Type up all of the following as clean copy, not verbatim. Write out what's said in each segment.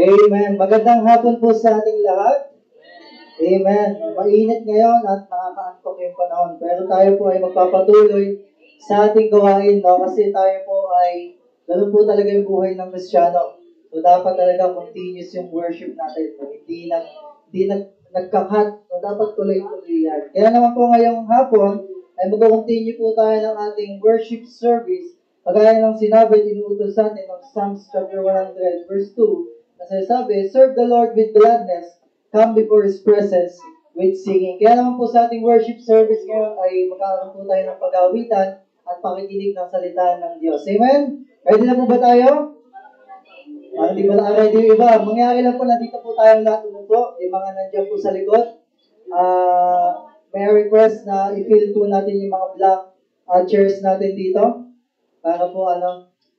Amen. Magandang hapon po sa ating lahat. Amen. Mainit ngayon at nakakaantok yung panahon. Pero tayo po ay magpapatuloy sa ating gawain, no? Kasi tayo po ay, ganun po talaga yung buhay ng Kristiyano. So, dapat talaga continuous yung worship natin. So, hindi nagkakat. So, dapat tuloy-tuloy yan. Kaya naman po ngayong hapon, ay mag-continue po tayo ng ating worship service. Kagaya ng sinabi, inuutos sa atin ng Psalms chapter 100, verse 2. Kasi sabi, serve the Lord with gladness, come before His presence with singing. Kaya naman po sa ating worship service ngayon ay magkakaroon po tayo ng pag-awitan at pakikinig ng salita ng Diyos. Amen? Ready na po ba tayo? Hindi ba na-ready yung iba? Mangyari lang po, nandito po tayong lahat umupo. Yung mga nandiyan po sa likod. May I request na i-fill po natin yung mga black chairs natin dito para po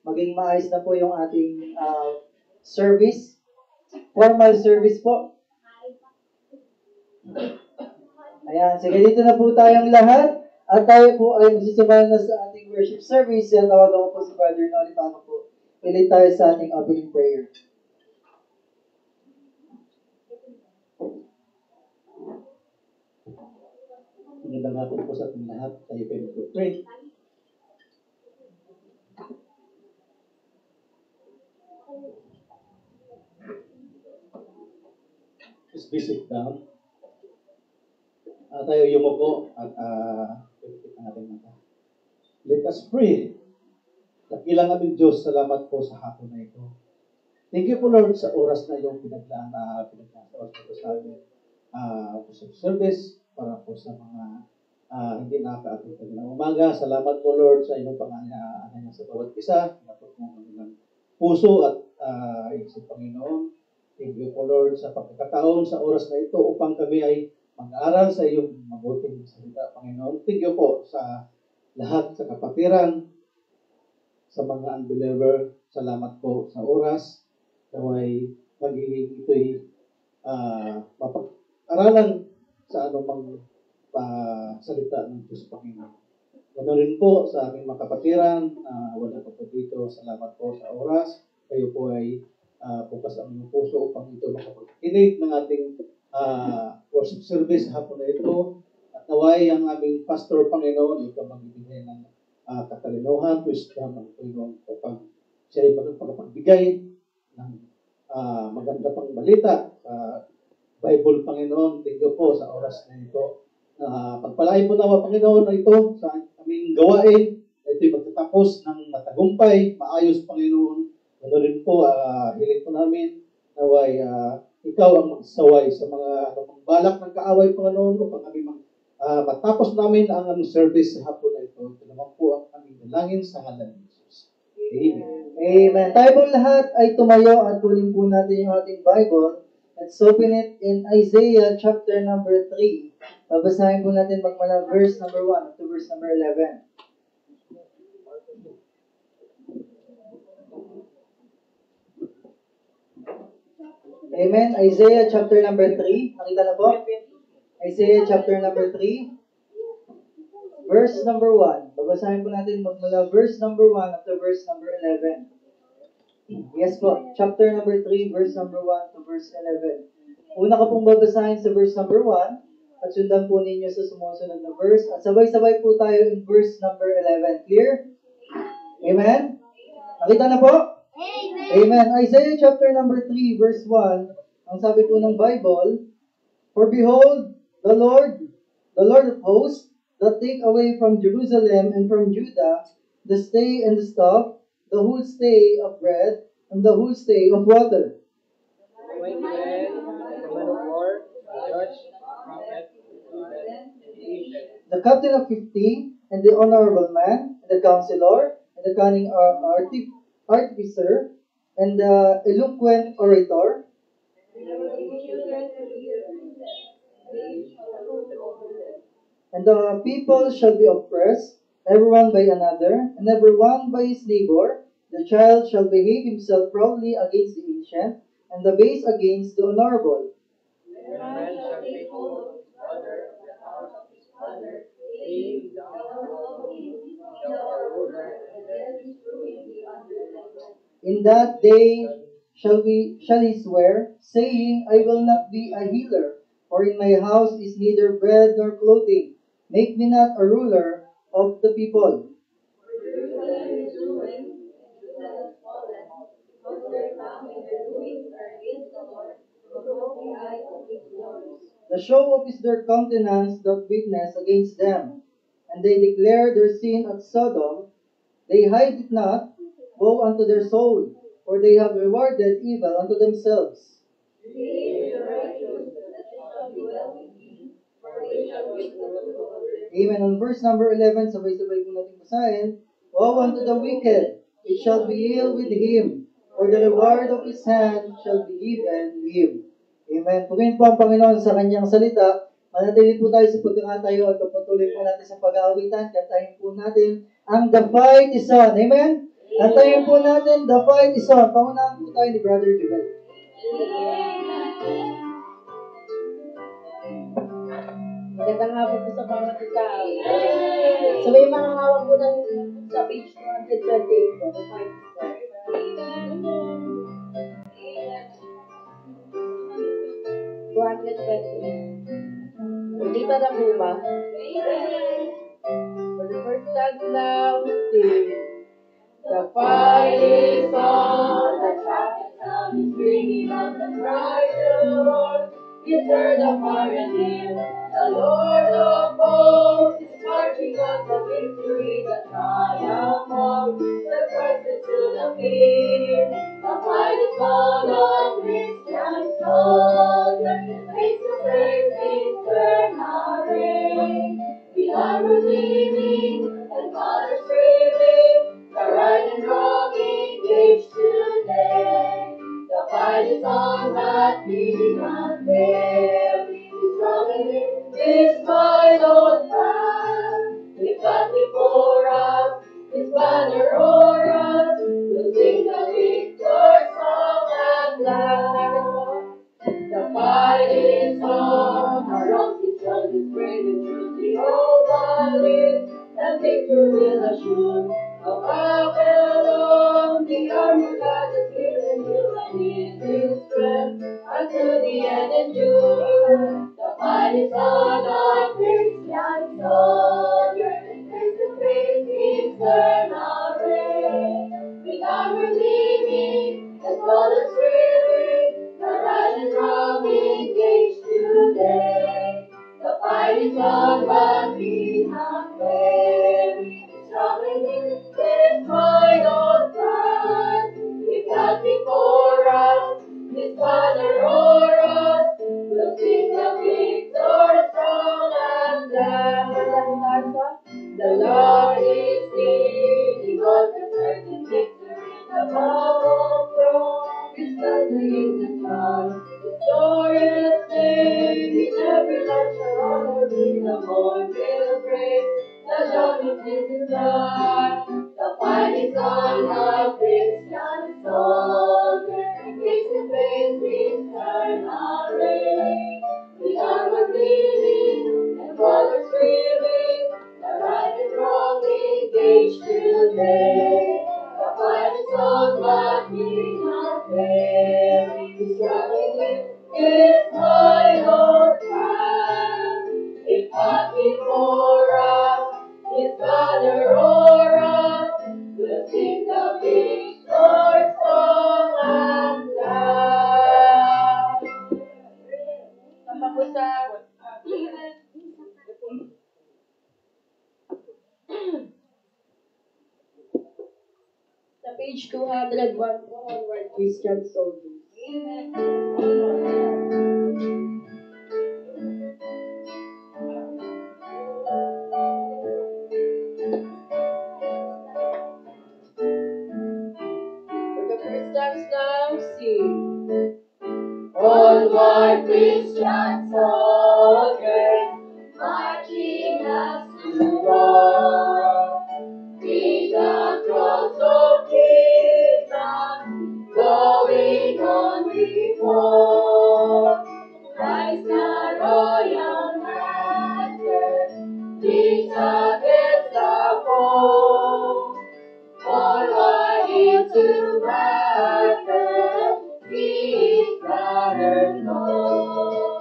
maging maayos na po yung ating service. Formal service po. Ayan, sige, dito na po tayong lahat. At tayo po ay magsisimula na sa ating worship service. Yan, tawagan ko po si Brother Noli para po pilit tayo sa ating opening prayer. Magandang hapon po sa ating lahat. Tayo kayo mag-pray. Please be sit down. Tayo yumuko at pagkita natin mata. Let us pray. Dakilang aming Diyos, salamat po sa hapon na ito. Thank you po Lord sa oras na iyong pinaglaan sa oras na ito sa amin. Worship service para po sa mga hindi nakaka-attend ng umaga. Salamat po Lord sa iyong pangangailangan sa bawat isa. Dapat mo kanilang puso at isip Panginoon. Thank you po Lord sa pagkakataon sa oras na ito upang kami ay mag-aaral sa iyong mabuting salita Panginoon. Thank you po sa lahat sa kapatiran, sa mga unbeliever. Salamat po sa oras. Naway magiging ito'y mapag-aralan sa anumang salita ng Diyos Panginoon. Ganoon rin po sa aming mga kapatiran, wala pa po dito. Salamat po sa oras. Kayo po ay bukas ang inyong puso upang ito makapagkinig ng ating worship service hapon na ito. At naway ang aming pastor Panginoon, ito magbibigay ng katalinuhan, wisdom ng Panginoon upang siya ay magpagbigay ng maganda pang balita sa Bible Panginoon. Thank you po sa oras na ito. Pagpalain po nawa Panginoon na ito sa aming gawain. Ito'y magtatapos ng matagumpay, maayos Panginoon. Ano rin po, hiling po namin naway ikaw ang magsaway sa mga balak ng kaaway Panginoon upang kami matapos namin ang aming service sa hapon na ito. Ito naman po ang aming dalangin sa ngalan ni Jesus. Amen. Amen. Tayo po lahat ay tumayo at tuling po natin yung ating Bible. Let's open it in Isaiah chapter number 3. Babasahin po natin magmula verse number 1 to verse number 11. Amen. Isaiah chapter number 3. Nakita na po? Isaiah chapter number 3. Verse number 1. Babasahin po natin magmula verse number 1 up to verse number 11. Yes po. Chapter number 3, verse number 1 to verse 11. Una ko pong babasahin sa verse number 1 at sundan po ninyo sa sumusunod na verse. At sabay-sabay po tayo in verse number 11. Clear? Amen? Nakita na po? Amen. Amen. Isaiah chapter number 3, verse 1. Ang sabi po ng Bible, For behold, the Lord of hosts, that take away from Jerusalem and from Judah the stay and the staff, the whole stay of bread, and the whole stay of water. The mighty man, the man of war, the judge, the prophet, the agent. The captain of 50, and the honorable man, and the counselor, and the cunning artificer, and the eloquent orator. And the people shall be oppressed, everyone by another, and everyone by his neighbor. The child shall behave himself proudly against the ancient, and the base against the honorable. The man shall take hold of his brother, the house of his father, laying down of him, shall a ruler, and then his ruin be under them. In that day shall he swear, saying, I will not be a healer, for in my house is neither bread nor clothing. Make me not a ruler of the people. The show of is their countenance doth witness against them, and they declare their sin at Sodom. They hide it not, woe unto their soul, for they have rewarded evil unto themselves. Amen. On verse number 11, sabay-sabay po natin basahin. Woe unto the wicked, it shall be ill with him, for the reward of his hand shall be given him. Amen. Pugin po ang Panginoon sa kanyang salita. Manatili po tayo sa pagkakatayo at patuloy po natin sa pag-aawitan. Kantahin po natin ang The Fight is On. Amen? Kantahin po natin The Fight is On. Pangunahan po tayo ni Brother Jubel. Magandang hapon po sa bawat isa. So may mga hawak po ng sa page 228 po. The fight is on. 228. Dito Kumanta na po ba? For the first time now, sing. The fight is on, the trumpet sound is ringing out the cry, the Lord is heard afar and near. The Lord of hosts is marching on the victory, the triumph of the Christ is soon appear. The fight is on, all Christian soldiers, face to face in stern array. We are relieving and colors streaming. The right and wrong engaged today. The fight is on, but we not fail. He's running in this final path. If God before us, His banner o'er us, we'll sing the victor song at last. The fight is on, our arms is held, is brave and true, the oval and victory will assure. Above alone, the armor God has given you, and in His strength unto the end endure. The fight is on, all Christian soldiers, face to face in stern array. With armor gleaming and colors streaming, the right and wrong engaged today. The fight is on, but we not weary. Struggling in this final fight. If God before us, His banner o'er us, we'll sing the victor song at last. The Lord is near, He was a certain victory. The power from His thunder in the sky. Glorious name, in every land shall honor be. The morn will break, the dawn of His light. The fight is on, the Christian soldier, face to face with turn array. With armor gleaming and colors streaming, the right and wrong engaged today. The fight is on, but we not weary. He's running in His final path. If God before us, His banner o'er us, we'll sing the victor song at last. Sama ko sa page 201 po, Onward Christian Soldiers. For the first dance now, sing. Onward Christian soldiers, marching us to war. With the cross of Jesus, going on before. Christ the royal master, leads against the foe. Forward into battle, His brothers know.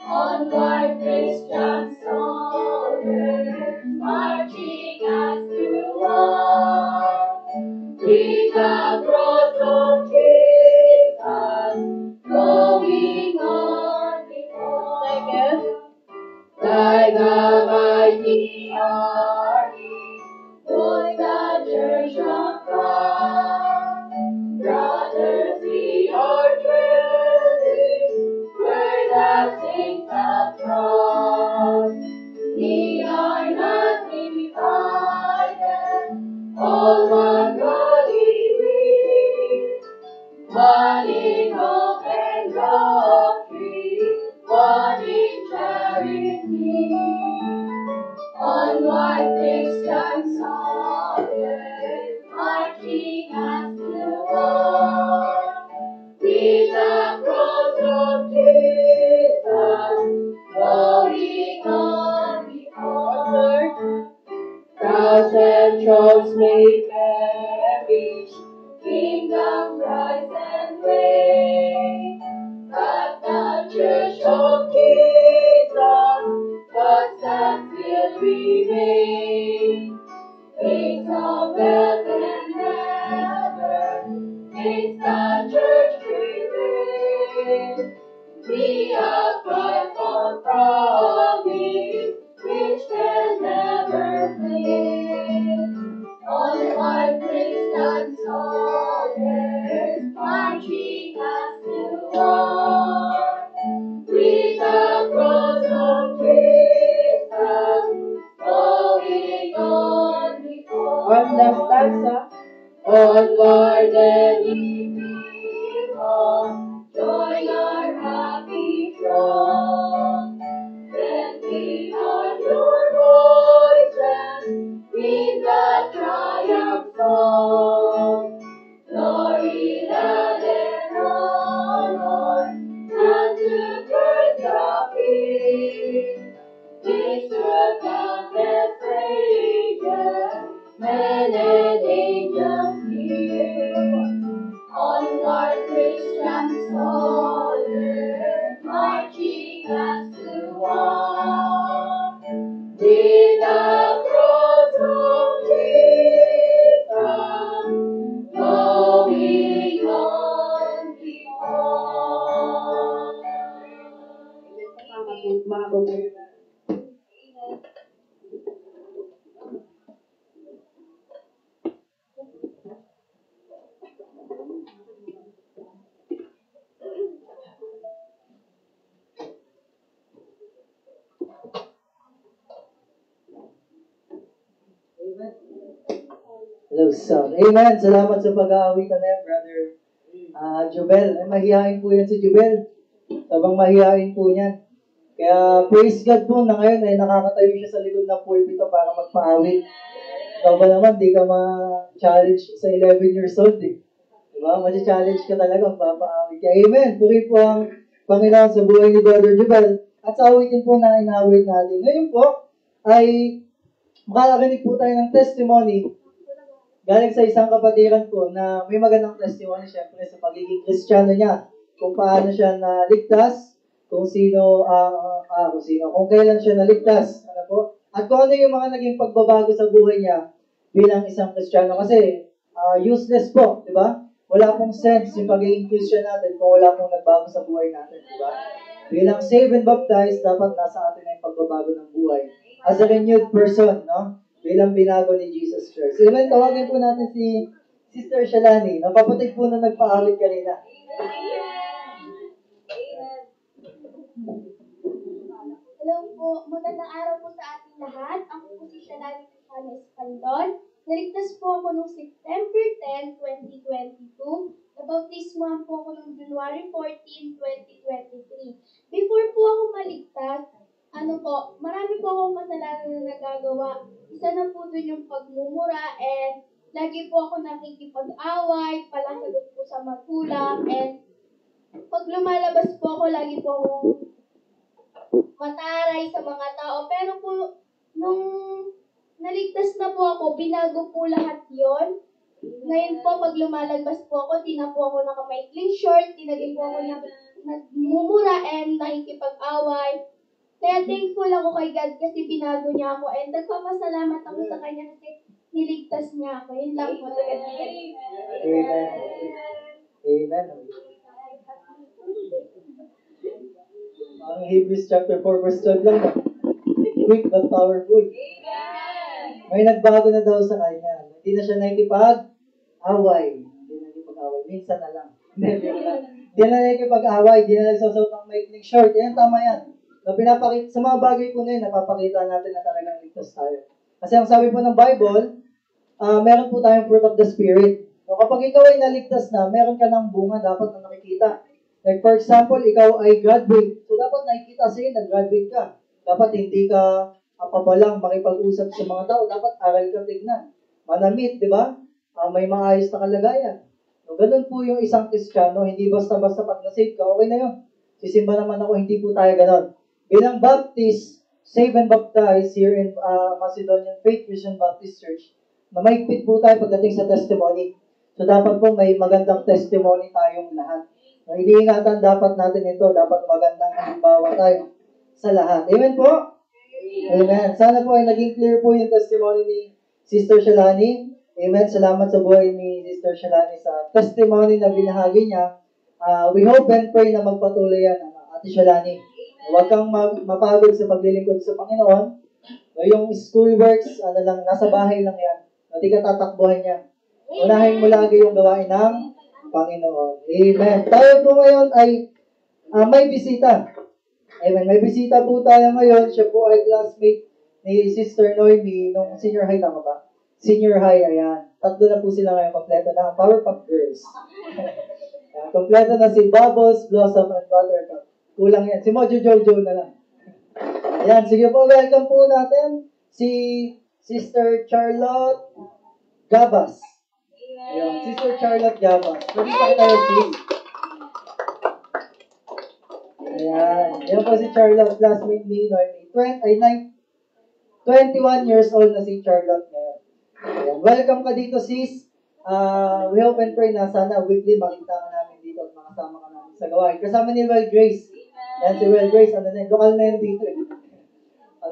Onward Christian soldiers, marching us to war. With the cross of Jesus, going on before. Like a mighty army, was the church of God. Brothers, we are dwelling where the saints have trod. We are not divided, all one body we, one in hope and doctrine, one in charity. Onward Christian soldiers, marching us to war. With the cross of Jesus, going on before. Crowds and thrones may perish, kingdoms rise and reign, but the church of Jesus God's that will remain. Days of wealth and never, days the church prevail. We have Christ on promise, which can never fail. All our Christian soldiers marching us to war. With the cross of Jesus, going on before. On the stanza, Onward and before, join our happy throng. Then we are your voices in the triumph song. Glory, land, and honor, unto Christ the King. This world countless ages, men and angels hear. Onward, Christian soldiers, marching us to war. With the cross of Jesus, going on before. mga bumili. Hello, son. Amen. Salamat sa pag-aawit na yan, brother. Jubel. Ay, mahihain po yan si Jubel. Sabang mahihain po niyan. Kaya praise God po na ngayon ay nakakatayo siya sa likod ng pulpito para magpaawit. Ikaw ba naman, di ka ma-challenge sa 11 years old eh. Diba? Ma-challenge ka talaga, papaawit ka. Amen. Puri po ang Panginoon sa buhay ni Brother Jubel. At sa awitin po na inawit natin. Ngayon po ay makakarinig po tayo ng testimony galing sa isang kapatiran po na may magandang testimony syempre sa pagiging Kristiyano niya. Kung paano siya naligtas, kung kailan siya naligtas. Ano po? At kung ano yung mga naging pagbabago sa buhay niya bilang isang Kristiyano. Kasi useless po, di ba? Wala pong sense yung pagiging Christian natin kung wala pong nagbago sa buhay natin, di ba? Bilang saved and baptized, dapat nasa atin na yung pagbabago ng buhay. As a renewed person, no? Bilang binago ni Jesus Christ. Amen, tawagin po natin si Sister Shalani. Napapatig po na nagpaawit kanina. Hello po, magandang araw po sa ating lahat. Ako po si Shalani Espandon. Naligtas po ako noong September 10, 2022. Nabautismohan po ako noong January 14, 2023. Before po ako maligtas, marami po akong kasalanan na nagagawa. Isa na po dun yung pagmumura and lagi po ako nakikipag-away, palasagot po sa magulang, and pag lumalabas po ako, lagi po akong mataray sa mga tao. Pero po, nung naligtas na po ako, binago po lahat yon. Ngayon po, pag lumalabas po ako, di na po ako nakamaikling short, di na din po ako nagmumura and nakikipag-away. Kaya thankful ako kay God kasi binago niya ako and nagpapasalamat ako sa Kanya kasi niligtas niya ako. Yun lang po. Amen. Amen. Ang Hebrews chapter 4 verse 12 lang. Quick but powerful. May nagbago na daw sa kanya. Hindi na siya nakikipag-away. Minsan na lang. Hindi na nakikipag-away. Hindi na nagsusot ng maikling short. Yan, tama yan. So, sa mga bagay po na yun, napapakita natin na talagang ligtas tayo. Kasi ang sabi po ng Bible, meron po tayong fruit of the Spirit. So, kapag ikaw ay naligtas na, meron ka ng bunga dapat na nakikita. Like for example, ikaw ay graduate. So, dapat nakikita sa'yo na graduate ka. Dapat hindi ka pabalang makipag-usap sa mga tao. Dapat aral ka tignan. Manamit, di ba? May maayos na kalagayan. So, ganun po yung isang Kristiyano. Hindi basta-basta pag na-save ka, okay na yun. Sisimba naman ako, hindi po tayo ganun. Bilang Baptist, save and baptize here in Macedonian Faith Christian Baptist Church, na mahigpit po tayo pagdating sa testimony. So dapat po may magandang testimony tayong lahat. So, iniingatan dapat natin ito, dapat magandang halimbawa tayo sa lahat. Amen po? Amen. Sana po ay naging clear po yung testimony ni Sister Shalani. Amen. Salamat sa buhay ni Sister Shalani sa testimony na binahagi niya. We hope and pray na magpatuloy yan, Ate Shalani. Huwag kang mapagod sa paglilingkod sa Panginoon. Yung school works, nasa bahay lang yan. Hindi ka tatakbuhan niya. Unahin mo lagi yung gawain ng Panginoon. Amen. Tayo po ngayon ay may bisita. Amen. May bisita po tayo ngayon. Siya po ay classmate ni Sister Noemi nung senior high, tama ba? Senior high, ayan. Tatlo na po sila ngayon. Kompleto na. Powerpuff Girls. Kompleto na si Bubbles, Blossom, and Buttercup. Kulang yan. Si Mojo Jojo na lang. Ayan. Sige po, welcome po natin si Sister Charlotte Gabas. Ayan. Sister Charlotte Gabas. Pwede pa tayo, sis. Ayan. Yan po si Charlotte, classmate ni Noemi. 21 years old na si Charlotte ngayon. Ayan. Welcome ka dito, sis. We hope and pray na sana weekly makita ka namin dito at makasama ka namin sa gawain. Kasama ni Well Grace. Yan si Well Grace, lokal na yun dito.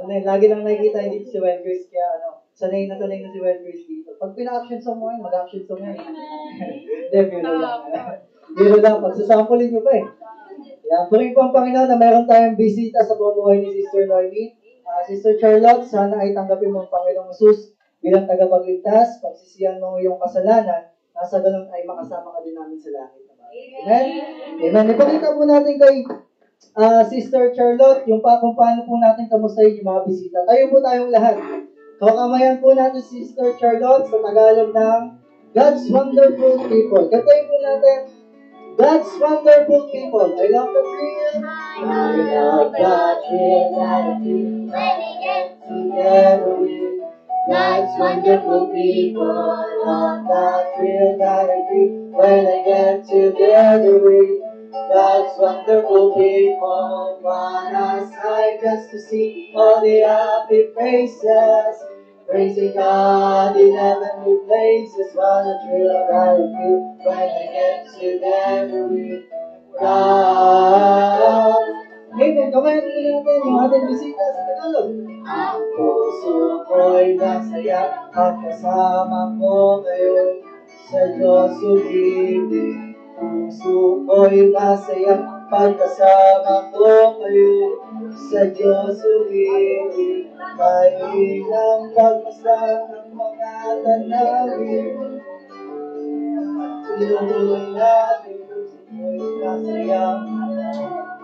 Lagi lang nakikita yun dito si Well Grace. Kaya sanay na si Well Grace dito. Pag pina-action song mo yun, mag-action song yun. Hindi, biro lang. Biro lang, pagsasampulin nyo pa eh. Yan, puri po ang Panginoon na mayroon tayong bisita sa buhay ni Sister Noemi. Sister Charlotte, sana ay tanggapin mo ang Panginoong Jesus bilang tagapagligtas, pagsisiyan mo yung kasalanan, nasa ganun ay makasama ka din namin sa langit. Amen? Amen. Ipakita po natin kay Sister Charlotte kung paano po natin kamustahin yung mga bisita. Tayo po tayong lahat. Kakamayan po natin si Sister Charlotte sa Tagalog ng God's Wonderful People. Kantayin po natin, God's Wonderful People. I love the thrill. I love the thrill that I feel when we get together with God's wonderful people. Love the thrill that I feel when I get together with God's wonderful people. Wanna sight just to see all the happy faces, praising God in heavenly places. What a thrill that I feel when I get together with God. Amen. Kamayan po natin yung ating bisita sa Tagalog. Ang puso ko'y masaya at kasama ko ngayon sa Diyos umibig. Puso ko'y masaya pagkasama ko ngayon sa Diyos umibig. Kailang pagmasdan ng mga tanawin, tinuloy natin puso ko'y masaya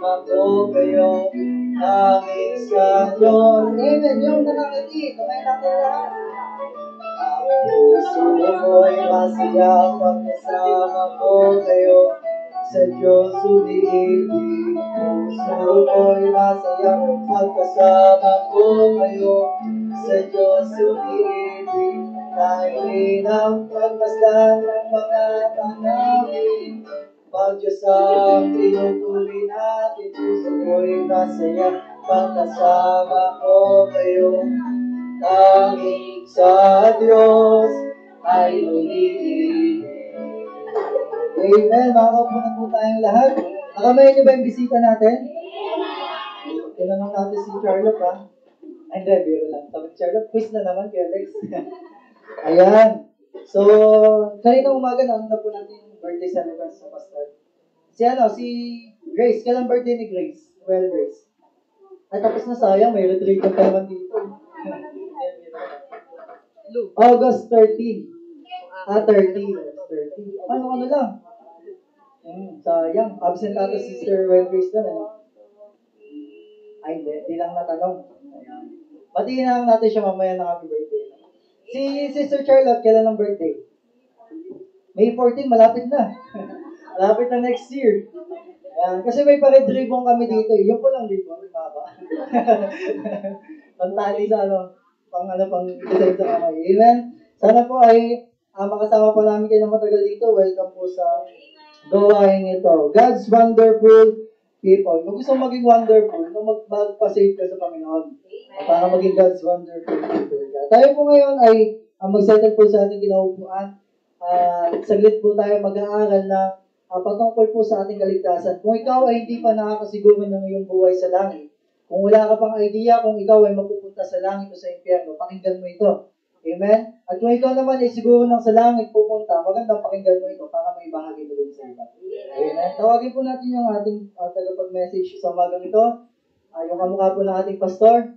ako kayo aming sa Diyos. Amen. Yung nakakiti, kamay natin lahat. Puso ko'y masaya pagkasama ko kayo sa Diyos umiibig. Puso ko'y masaya pagkasama ko kayo sa Diyos umiibig. Kainin ang pagmasdan ng mga tanawin, pag-Diyos ang pinupuri natin. Puso ko'y masaya pagkasama ko kayo. Tanging sa Diyos ay umiibig. Amen. Makakaupo na po tayong lahat. Nakamayan niyo ba yung bisita natin? Tinanong natin si Charlotte, ha? Ay, hindi, biro lang. Sabi Charlotte, quiz na naman kay Alex. Ayan. So, kanina umaga na po natin yung birthday celebration sa pastor. Si Grace. Kailan birthday ni Grace? Well, Grace. Ay, tapos na sayang. May retrieval pa naman dito. August 13. 13. Ano lang? Sayang. Absent ata si Sister Well Grace doon, ano? Ay, hindi lang natanong. Ayan. Batiin na natin siya mamaya ng happy birthday. Si Sister Charlotte, kailan ang birthday? May 14, malapit na. Malapit na next year. Ayan. Kasi may pa-red ribbon kami dito. Yung po lang ribbon, maba. Pantali sa pang design sa kamay. Amen. Sana po ay makasama po namin kayo ng matagal dito. Welcome po sa gawain ito. God's wonderful people. Kung gusto maging wonderful, magpa-save ka sa Panginoon. Para maging God's wonderful people. Tayo po ngayon ay mag-settle po sa ating kinaupuan. Saglit po tayo mag-aaral na patungkol po sa ating kaligtasan. Kung ikaw ay hindi pa nakakasiguro ng iyong buhay sa langit, Kung wala ka pang idea kung ikaw ay mapupunta sa langit o sa impyerno, pakinggan mo ito. Amen? At kung ikaw naman ay siguro nang sa langit pupunta, magandang pakinggan mo ito para may bahagi mo din sa iba. Amen? Tawagin po natin yung ating tagapag-message sa umagang ito. Yung kamukha po ng ating pastor,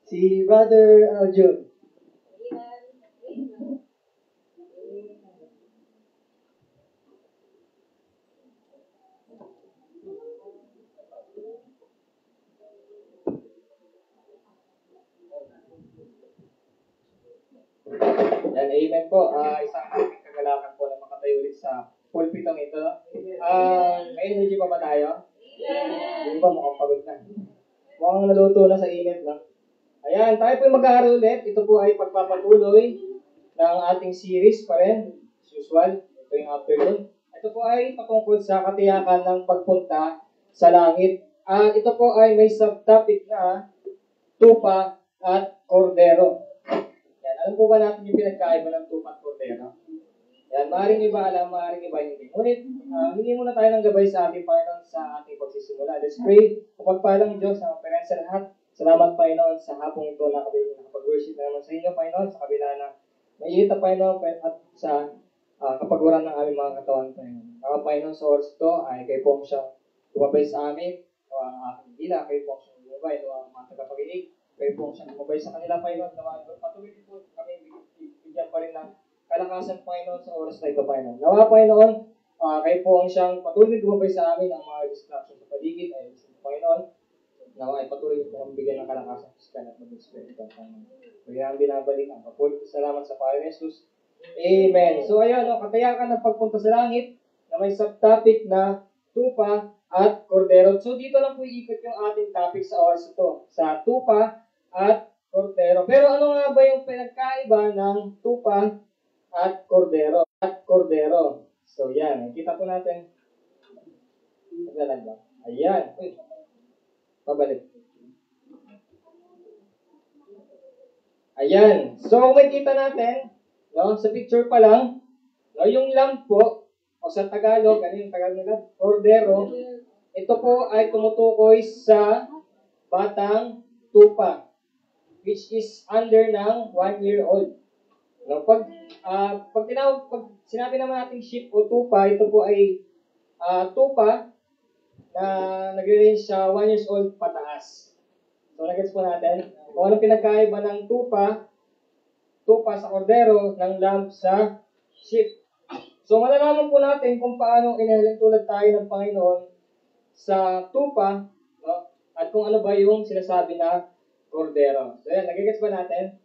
si Brother Aljun. Yan, amen po. Isang ating kagalakan po na makatayo ulit sa pulpitong ito. May energy pa ba tayo? Hindi ba mukhang pagod na? Mukhang naluto na sa init na. Ayan, tayo po yung mag-aaral ulit. Ito po ay pagpapatuloy ng ating series pa rin. As usual, ito yung afternoon. Ito po ay patungkol sa katiyakan ng pagpunta sa langit. At ito po ay may subtopic na tupa at kordero. Yan, alam po ba natin yung pinagkaiba ng tupa at kordero? Yan, maaaring iba alam, maaaring iba hindi. Ngunit, hindi muna tayo ng gabay sa ating Panginoon sa ating pagsisimula. Let's pray. Kapagpalang Diyos ng parents sa lahat. Salamat, Panginoon, sa hapong ito na kami nakapag-worship na naman sa inyo, Panginoon, sa kabila na maiita, Panginoon, at sa kapagwaran ng aming mga katawan, Panginoon. Ang Panginoon, sa oras ito ay kayo po siyang tumabay sa amin, o ang aking dila, kayo po siyang tumabay, o ang mga tagapaginig, kayo po siyang tumabay sa kanila, Panginoon, na patuloy po kami bigyan pa rin ng kalakasan, Panginoon, sa oras na ito, Panginoon. Nawa, Panginoon, kayo po ang siyang patuloy tumabay sa amin ang mga distraction sa paligid, ay Panginoon, nawa ay patuloy po kami bigyan ng kalakasan sa at mag-espiritu, Panginoon. Kaya ang binabalik ang kapul. Salamat sa Panginoon Jesus. Amen. So ayan, katayakan ng pagpunta sa langit na may subtopic na tupa at kordero. So dito lang po iikot yung ating topic sa oras ito, sa tupa at kordero. Pero ano nga ba yung pinagkaiba ng tupa at kordero? So yan, kita po natin. Naglalag ba? Ayan. Uy. Pabalik. Ayan. So kung makikita natin, no, sa picture pa lang, no, yung lamb po, o sa Tagalog, ano yung Tagalog nila? Kordero. Ito po ay tumutukoy sa batang tupa, which is under ng 1 year old. No, pag sinabi naman natin sheep o tupa, ito po ay tupa na nagre-range sa 1 years old pataas. So, nagets po natin kung ano pinagkaiba ng tupa sa kordero, ng lamb sa sheep. So, malalaman po natin kung paano inhalintulad tayo ng Panginoon sa tupa, no? At kung ano ba yung sinasabi na kordero. So, yan, nagigets ba natin?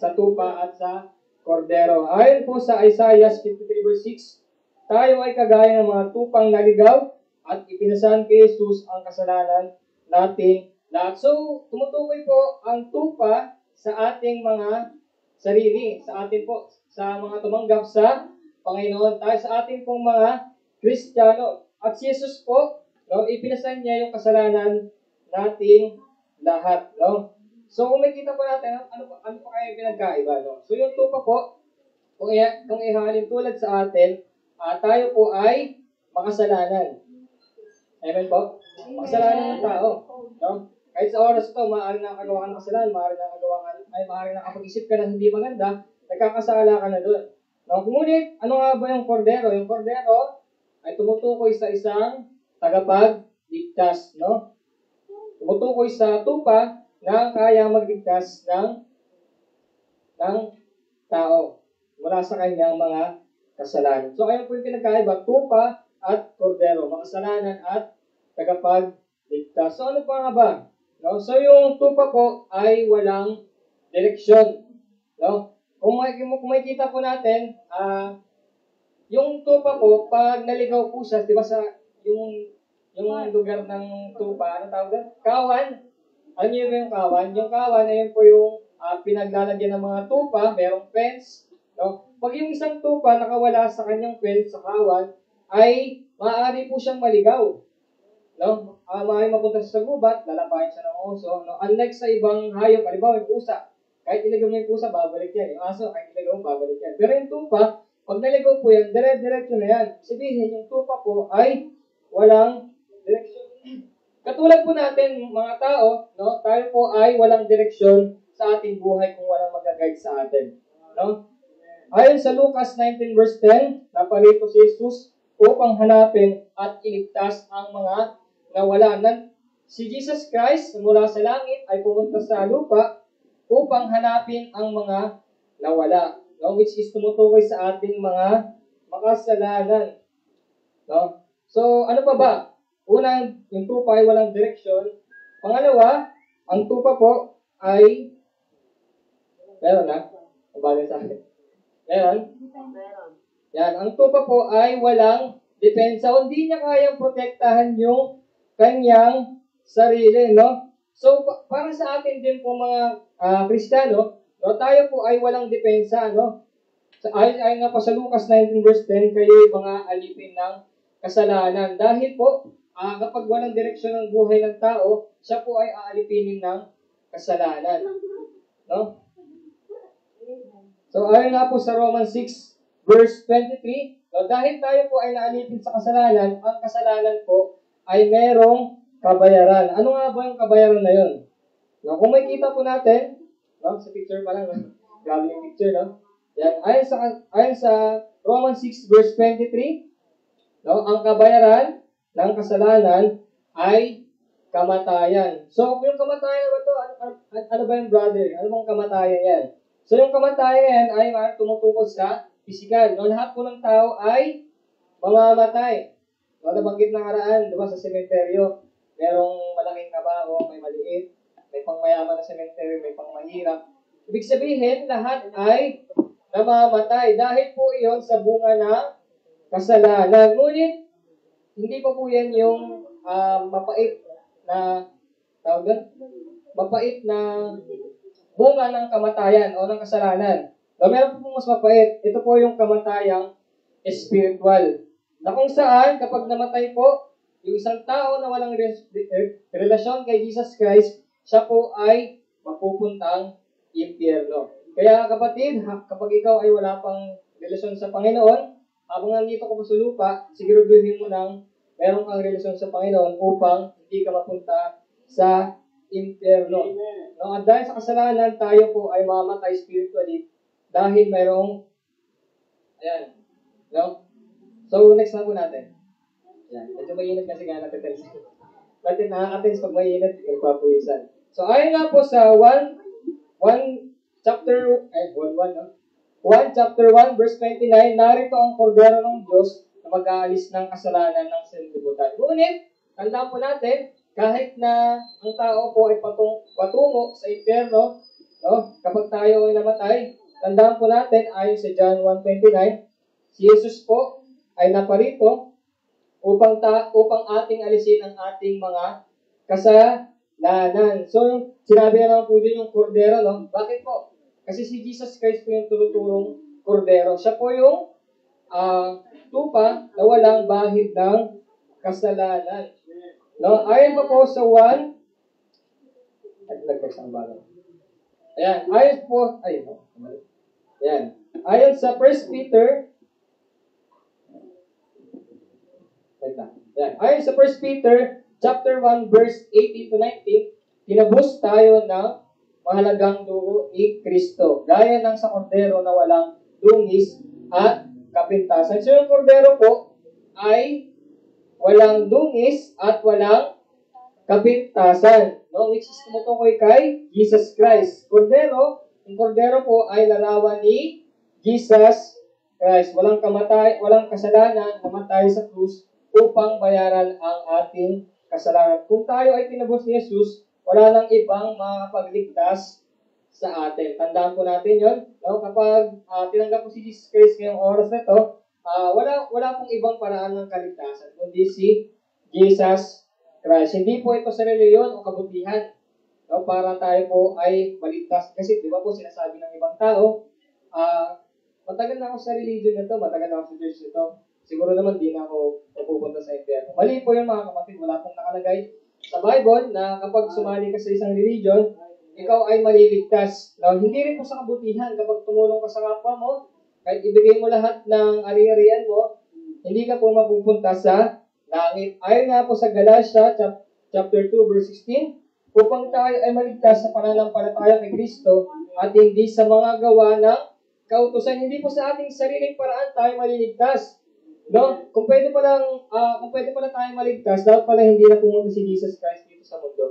Sa tupa at sa kordero. Ayon po sa Isaiah 53 verse 6, tayo ay kagaya ng mga tupang naligaw at ipinasan kay Jesus ang kasalanan nating lahat. So, tumutukoy po ang tupa sa ating mga sarili, sa atin po, sa mga tumanggap sa Panginoon, tayo sa ating pong mga Kristiyano. At si Jesus po, no, ipinasan niya yung kasalanan nating lahat. No? So, kung makikita po natin, ano pa kaya yung pinagkaiba? No? So, yung tupa po, kung ihalin tulad sa atin, tayo po ay makasalanan. Amen po? Makasalanan ng tao. No? Kahit sa oras ito, maaaring nakagawa ka ng kasalanan, maaaring nakapag-isip ka na hindi maganda, nagkakasala ka na doon. No? Ngunit, ano nga ba yung kordero? Yung kordero ay tumutukoy sa isang tagapagligtas. No? Tumutukoy sa tupa na kaya magligtas ng tao mula sa kanyang mga kasalanan. So, ayun po yung pinagkaiba, tupa at kordero, makasalanan at tagapagligtas. So, ano pa nga ba? No? So, yung tupa po ay walang direksyon. No? Kung makikita po natin, yung tupa po, pag naligaw po siya, di ba sa yung lugar ng tupa, ano tawag doon? Kawan. Ano yun yung kawan? Yung kawan, ayun po yung pinaglalagyan ng mga tupa, merong fence. No? Pag yung isang tupa nakawala sa kanyang fence, sa kawan, ay maaari po siyang maligaw. No? Maaaring mapunta sa gubat, lalapayan siya ng oso. No? Unlike sa ibang hayop, halimbawa yung pusa, kahit ilagaw mo yung pusa, babalik yan. Yung aso, kahit ilagaw mo, babalik yan. Pero yung tupa, pag naligaw po yan, dire-diretso na yan. Sabihin, yung tupa po ay walang direksyon. Katulad po natin, mga tao, no, tayo po ay walang direksyon sa ating buhay kung walang mag-guide sa atin. No? Ayon sa Lucas 19 verse 10, naparito si Jesus upang hanapin at iligtas ang mga nawala. Si Jesus Christ mula sa langit ay pumunta sa lupa upang hanapin ang mga nawala. No? Which is tumutukoy sa ating mga makasalanan. No? So, ano pa ba? Una, yung tupa ay walang direksyon. Pangalawa, ang tupa po ay meron na? Mabagay sa akin. Meron? Yan. Ang tupa po ay walang depensa. Hindi niya kayang protektahan yung kanyang sarili, no? So, para sa atin din po mga Kristiyano, no, tayo po ay walang depensa, no? Ayon nga po sa Lucas 19 verse 10, kayo mga alipin ng kasalanan. Dahil po, kapag walang direksyon ng buhay ng tao, siya po ay aalipinin ng kasalanan. No? So, ayon nga po sa Romans 6 verse 23, no, dahil tayo po ay naalipin sa kasalanan, ang kasalanan po ay merong kabayaran. Ano nga ba yung kabayaran na yun? No, kung may kita po natin, no, sa picture pa lang, no? Grabe yung picture, no? Yan, ayon sa Romans 6 verse 23, no, ang kabayaran ng kasalanan ay kamatayan. So, yung kamatayan ba to? Ano ba yung brother? Ano bang kamatayan yan? So, yung kamatayan ay tumutukod sa physical. No, lahat po ng tao ay mamamatay. No, nabanggit na karaan, diba, sa sementeryo, merong malaking kabaho, may maliit, may pangmayaman na sementeryo, may pangmahirap. Ibig sabihin, lahat ay namamatay dahil po iyon sa bunga ng kasalanan. Ngunit, hindi pa po yan yung mapait na tawag doon? Mapait na bunga ng kamatayan o ng kasalanan. So, meron po mas mapait. Ito po yung kamatayang spiritual. Na kung saan, kapag namatay po, yung isang tao na walang relasyon kay Jesus Christ, siya po ay mapupuntang impyerno. Kaya kapatid, kapag ikaw ay wala pang relasyon sa Panginoon, habang nandito ka po sa lupa, siguraduhin mo nang meron kang relasyon sa Panginoon upang hindi ka mapunta sa impyerno. No, at dahil sa kasalanan, tayo po ay mamatay spiritually dahil mayroong ayan. No? So, next na po natin. Yan. Medyo mainit kasi nga natin-tense. Bakit nakaka-tense pag mainit, nagpapuwisan. So, ayon nga po sa 1 chapter 1 verse 29, narito ang kordero ng Diyos na mag-aalis ng kasalanan ng sanlibutan. Ngunit, tandaan po natin, kahit na ang tao po ay patungo sa impyerno, no, kapag tayo ay namatay, tandaan po natin, ayon sa John 1:29, si Jesus po ay naparito upang ating alisin ang ating mga kasalanan. So, sinabi na naman po din yung kordero, no? Bakit po? Kasi si Jesus Christ po yung turuturong kordero. Siya po yung tupa na walang bahid ng kasalanan. No? Ayon pa po sa 1, ayan, ayon sa 1 Peter, ayon sa 1 Peter chapter 1 verse 18 to 19, tinabos tayo ng mahalagang dugo ni Kristo, gaya ng sa kordero na walang dungis at kapintasan. So yung kordero po ay walang dungis at walang kapintasan, no? Which is tumutukoy kay Jesus Christ. Yung kordero po ay larawan ni Jesus Christ. Walang kasalanan, namatay sa krus upang bayaran ang ating kasalanan. Kung tayo ay tinubos ni Jesus, wala nang ibang makapagligtas sa atin. Tandaan po natin yon. No? Kapag tinanggap po si Jesus Christ ngayong oras na ito, wala pong ibang paraan ng kaligtasan, kundi si Jesus Christ. Hindi po ito sa reliyon o kabutihan, no? Para tayo po ay maligtas. Kasi di ba po sinasabi ng ibang tao, matagal na ako sa religion na ito, matagal na ako sa church nito, siguro naman di na ako napupunta sa impyerno. Mali po yun mga kapatid, wala pong nakalagay sa Bible na kapag sumali ka sa isang religion, ikaw ay maliligtas. Now, hindi rin po sa kabutihan, kapag tumulong ka sa kapwa mo, kahit ibigay mo lahat ng ari-arian mo, hindi ka po mapupunta sa langit. Ayon nga po sa Galatia chapter 2, verse 16, upang tayo ay maligtas sa pananampalataya kay Kristo at hindi sa mga gawa ng kautusan. Hindi po sa ating sariling paraan tayo maliligtas. No? Kung pwede pala tayo maligtas, dapat pala hindi na pumunta si Jesus Christ dito sa mundo.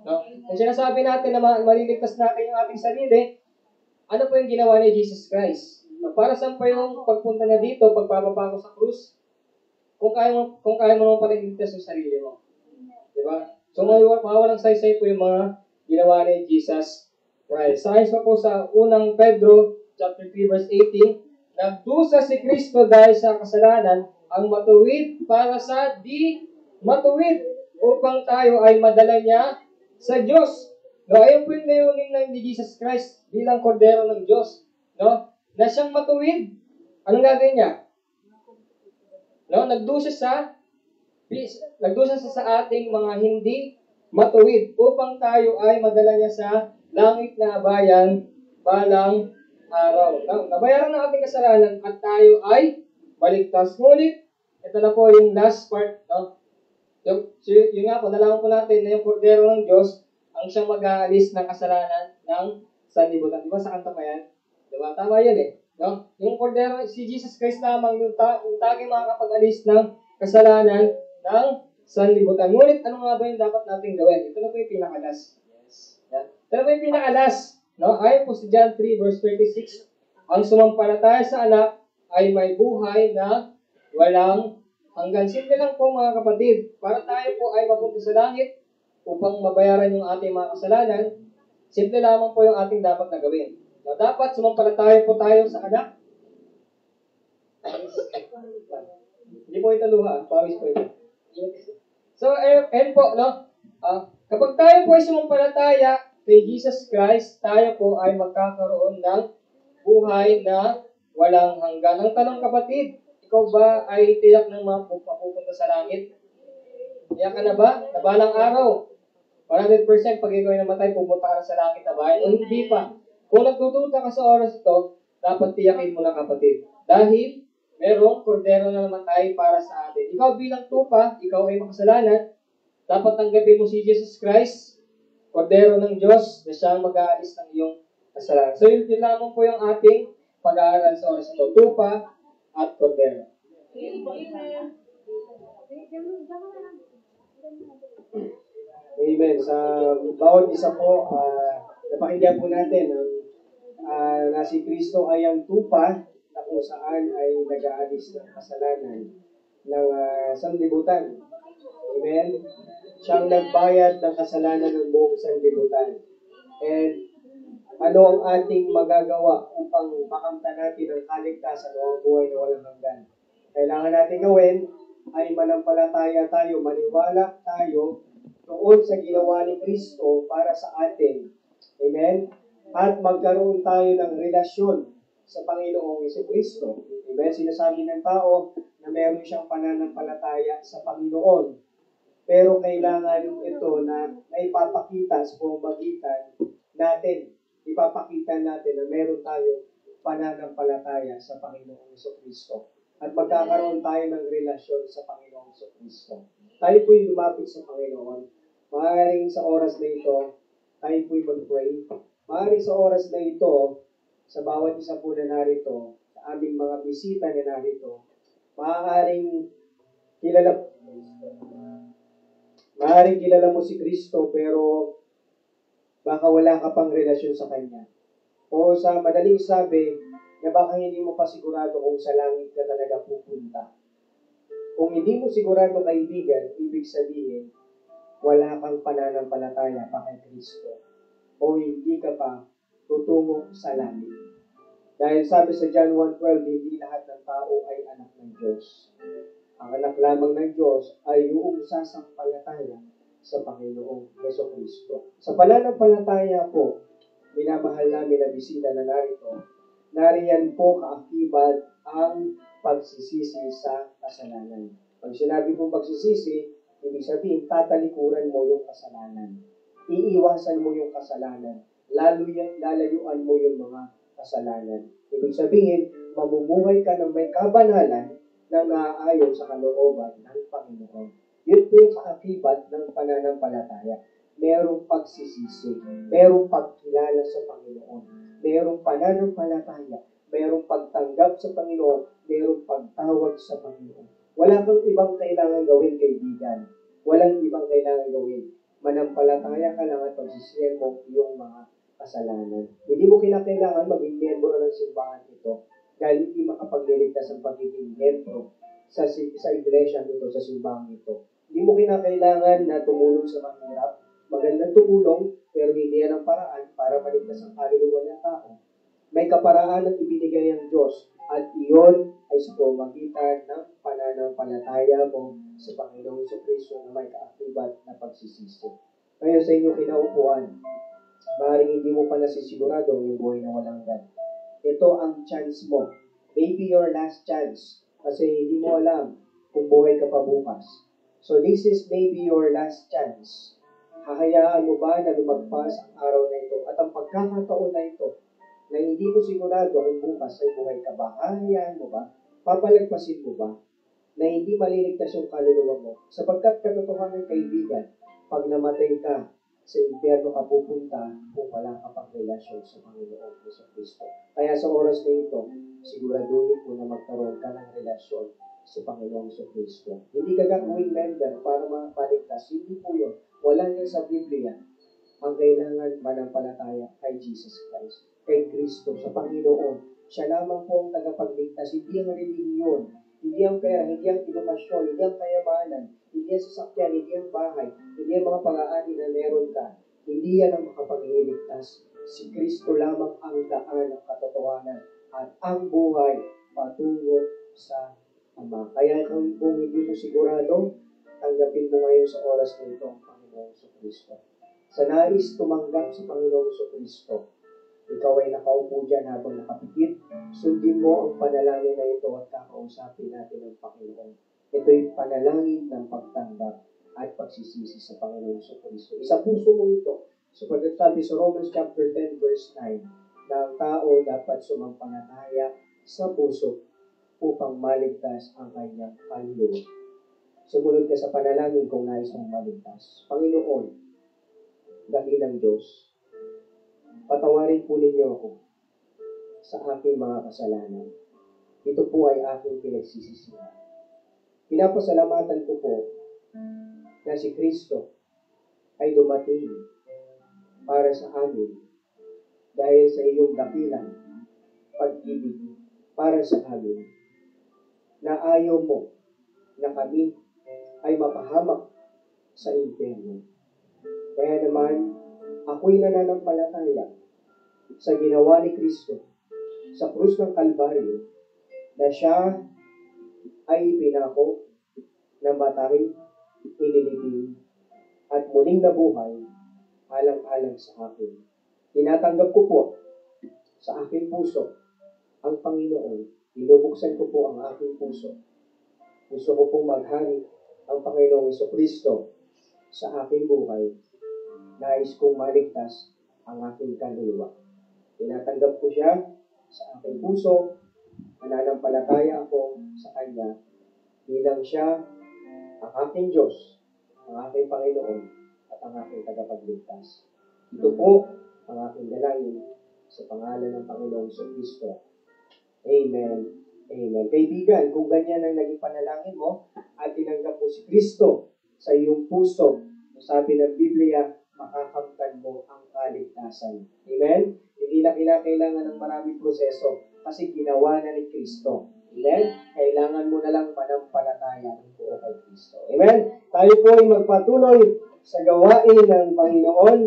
No? Kung sinasabi natin na maliligtas natin yung ating sarili, ano po yung ginawa ni Jesus Christ? Para saan pa yung pagpunta niya dito, pagbababa ko sa krus? Kung kaya mo pala iligtas yung sarili mo. Diba? So, mawalang saysay po yung mga ginawa ni Jesus Christ. Sa po sa unang Pedro, chapter 3, verse 18, nagdusa si Kristo dahil sa kasalanan ang matuwid para sa di matuwid upang tayo ay madala niya sa Diyos. No, ayun po yung layunin ni Jesus Christ bilang kordero ng Diyos. No? Na siyang matuwid. Anong gagawin niya? No, nagdusa sa ating mga hindi matuwid upang tayo ay madala niya sa langit na bayan balang araw. No, nabayaran ng ating kasalanan at tayo ay baligtas. Ngunit, ito na po yung last part. No? Yung nga po, nalaman po natin na yung kordero ng Diyos ang siyang mag-aalis ng kasalanan ng sanlibutan. Di ba sa kanta pa yan? Di ba? Tama yan eh. No? Yung kordero, si Jesus Christ lamang yung taging makakapag-alis ng kasalanan ng sanlibutan. Ngunit ano nga ba yung dapat natin gawin? Ito na po yung pinakalas. Yan. Ito na po yung pinakalas. No? Ayon po sa John 3 verse 36, ang sumampalataya sa anak ay may buhay na walang hanggang. Simple lang po mga kapatid. Para tayo po ay mapunta sa langit, upang mabayaran yung ating mga kasalanan, simple lamang po yung ating dapat na gawin. Na dapat sumampalataya po tayo sa anak. Hindi po ito luha, pawis po ito. So, and po, no? Kapag tayo po ay sumampalataya kay Jesus Christ, tayo po ay magkakaroon ng buhay na walang hanggan. Ang tanong kapatid, ikaw ba ay tiyak ng mapupunta sa langit? Tiyak ka na ba? Na balang araw? 100% pag ikaw ay namatay, pupunta ka na sa langit na bayan o hindi pa. Kung nagtututa ka sa oras ito, dapat tiyakin mo na kapatid. Dahil merong kordero na namatay para sa atin. Ikaw bilang tupa, ikaw ay makasalanan, dapat tanggapin mo si Jesus Christ, kordero ng Diyos, na siyang mag-aalis ng iyong kasalanan. So yun lamang po yung ating pag-aaral sa oras ito. Tupa at kordero. Amen. Sa bawat isa po, napakinggan po natin na si Kristo ay ang tupa na kung saan ay nag-aalis ng kasalanan ng sanlibutan. Amen. Siyang nagbayad ng kasalanan ng buong sanlibutan. And ano ang ating magagawa upang makamtan natin ang kaligtasan o ang buhay na walang hanggan? Kailangan natin gawin ay manampalataya tayo, maniwala tayo tungkol sa ginawa ni Kristo para sa atin. Amen? At magkaroon tayo ng relasyon sa Panginoong Jesucristo. Amen? Sinasabi ng tao na meron siyang pananampalataya sa Panginoon. Pero kailangan ito na ipapakita sa pamamagitan natin. Ipapakita natin na meron tayo pananampalataya sa Panginoong Jesucristo. At magkakaroon tayo ng relasyon sa Panginoong Jesucristo. Tayo po'y lumapit sa Panginoon. Maaaring sa oras na ito, tayo po'y mag-pray. Maaaring sa oras na ito, sa bawat isa po na narito, sa aming mga bisita na narito, maaaring kilala mo si Kristo pero baka wala ka pang relasyon sa Kanya. O sa madaling sabi, na baka hindi mo pa sigurado kung sa langit ka talaga pupunta. Kung hindi mo sigurado, kaibigan, ibig sabihin, wala kang pananampalataya pa kay Kristo. O hindi ka pa tutungo sa langit. Dahil sabi sa John 1:12, hindi lahat ng tao ay anak ng Diyos. Ang anak lamang ng Diyos ay yung sasampalataya sa Panginoong Jesucristo. Sa pananampalataya po, minamahal namin na bisita na narito, nariyan po kaakibat ang pagsisisi sa kasalanan. Pag sinabi pong pagsisisi, ibig sabihin, tatalikuran mo yung kasalanan. Iiwasan mo yung kasalanan. Lalayuan mo yung mga kasalanan. Ibig sabihin, mamumuhay ka ng may kabanalan na naaayon sa kalooban ng Panginoon. Yun po yung kaakibat ng pananampalataya. Merong pagsisisi, merong pagkilala sa Panginoon, merong pananampalataya, merong pagtanggap sa Panginoon, merong pagtawag sa Panginoon. Wala kang ibang kailangan gawin, kaibigan. Walang ibang kailangan gawin. Manampalataya ka lang at pagsisiyan mo yung mga kasalanan. Hindi mo kinakailangan maging miyembro ng simbahan ito dahil hindi makapagliligtas ang pagiging miyembro sa iglesia nito, sa simbahan ito. Hindi mo kinakailangan na tumulong sa mahirap. Magandang tumulong, pero hindi yan ang paraan para maligtas ang kaluluwa ng tao. May kaparaan ang ibinigay ang Diyos at iyon ay sa pamamagitan ng pananampalataya mo sa Panginoong Kristo na may kaakibat na pagsisisi. Kaya sa inyong kinaupuan, maaaring hindi mo pa nasisigurado yung buhay na walang God. Ito ang chance mo. Maybe your last chance kasi hindi mo alam kung buhay ka pa bukas. So this is maybe your last chance. Hahayaan mo ba na lumagpas ang araw na ito at ang pagkakataon na ito na hindi mo sigurado kung bukas ay buhay ka ba? Hahayaan mo ba? Papalagpasin mo ba? Na hindi maliligtas yung kaluluwa mo? Sapagkat katotohanan, kaibigan, pag namatay ka, sa impyerno ka pupunta kung wala ka pang relasyon sa Panginoon Kristo. Kaya sa oras na ito, siguraduhin mo na magkaroon ka ng relasyon sa Panginoon Kristo. Hindi ka gagawing member para maligtas. Hindi po yun. Wala yan sa Biblia. Ang kailangan manampalataya kay Jesus Christ, kay Kristo, sa Panginoon. Siya lamang po ang tagapagligtas. Hindi ang relihiyon, hindi ang pera, hindi ang edukasyon, hindi ang kayamanan, hindi ang sasakyan, hindi ang bahay, hindi ang mga pag-aani na meron ka. Hindi yan ang makapagliligtas. Si Kristo lamang ang daan ng katotohanan at ang buhay patungo sa Ama. Kaya kung hindi mo sigurado, tanggapin mo ngayon sa oras na ito ang Panginoon sa Kristo. Sa nais tumanggap sa Panginoon sa Kristo, ikaw ay nakaupo dyan habang nakapikit, sundin mo ang panalangin na ito at kakausapin natin ang Panginoon. Ito'y panalangin ng pagtanggap at pagsisisi sa Panginoon sa Kristo. Isa puso mo ito. Sapagkat sabi sa Romans chapter 10 verse 9, na ang tao dapat sumampalataya sa puso upang maligtas ang kanyang kaluluwa. Sumunod ka sa panalangin kung nais mong maligtas. Panginoon, dakilang Diyos, patawarin po ninyo ako sa aking mga kasalanan. Ito po ay aking pinagsisisihan. Pinapasalamatan ko po na si Kristo ay dumating para sa amin dahil sa iyong dakilang pag-ibig para sa amin, na ayaw mo na kami ay mapahamak sa impyerno. Kaya naman, ako'y nananampalataya sa ginawa ni Kristo sa krus ng Kalbaryo na siya ay pinako, namatay, inilibing, at muling nabuhay alang-alang sa akin. Tinatanggap ko po sa aking puso ang Panginoon. Binubuksan ko po ang aking puso. Gusto ko pong maghari ang Panginoong Kristo sa aking buhay. Nais kong maligtas ang aking kaluluwa. Tinatanggap ko siya sa aking puso. Nananampalataya ako sa Kanya bilang siya ang aking Diyos, ang aking Panginoon, at ang aking tagapagligtas. Ito po ang aking dalangin sa pangalan ng Panginoong Kristo. Amen. Amen. Kaibigan, kung ganyan ang naging panalangin mo at tinanggap mo si Kristo sa iyong puso, sabi ng Biblia, makakamtan mo ang kaligtasan. Amen? Hindi na kinakailangan ng maraming proseso kasi ginawa na ni Kristo. Amen? Kailangan mo na lang manampalataya ng buo kay Kristo. Amen? Tayo po ay magpatuloy sa gawain ng Panginoon.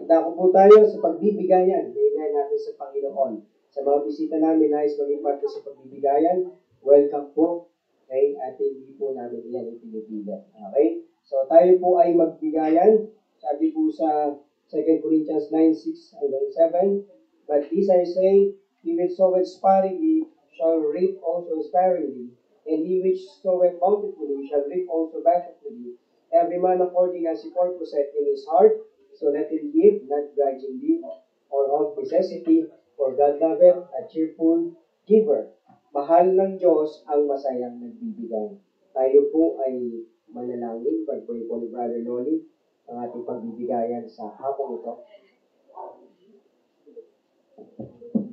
Dako po tayo sa pagbibigayan. Amen natin sa Panginoon. Sa mga bisita namin, nais maging parte sa pagbibigayan, welcome po. Okay? At hindi po namin yan ipinipilit. Okay? So tayo po ay magbigayan. Sabi po sa 2 Corinthians 9:6-7, but this I say, he which soweth sparingly shall reap also sparingly, and he which soweth bountifully shall reap also bountifully. Every man according as he purposeth in his heart, so let him give, not grudgingly or of necessity, for God loveth a cheerful giver. Mahal ng Diyos ang masayang nagbibigay. tayo po ay manalangin. Pag-pray po ni Brother Noli ang ating pagbibigayan sa hapong ito.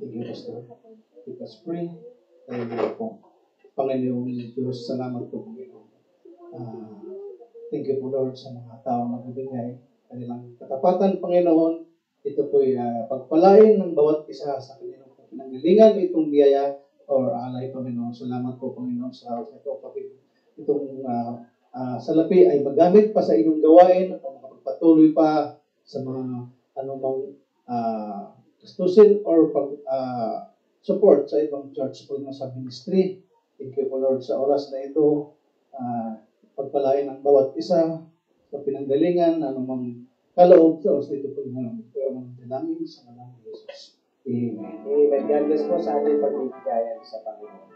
Thank you, Pastor. Let us pray. Tayo po. Panginoong Diyos, salamat po, Panginoon. Thank you po, Lord, sa mga taong nagbibigay kanilang katapatan, Panginoon. Ito po ay pagpalain ng bawat isa sa kanilang pinanggalingan itong biyaya or alay, Panginoon. Salamat po, Panginoon, sa ito. Itong salapi ay magamit pa sa inyong gawain at makapagpatuloy pa sa mga anumang gastusin or support sa ibang church po sa ministry. Thank you po, Lord, sa oras na ito. Pagpalain ang bawat isa sa pinanggalingan, anumang kaloob sa oras na ito po yung dalangin sa ngalan ni Jesus. Amen. Amen. God bless po sa ating pagbibigayan sa Panginoon.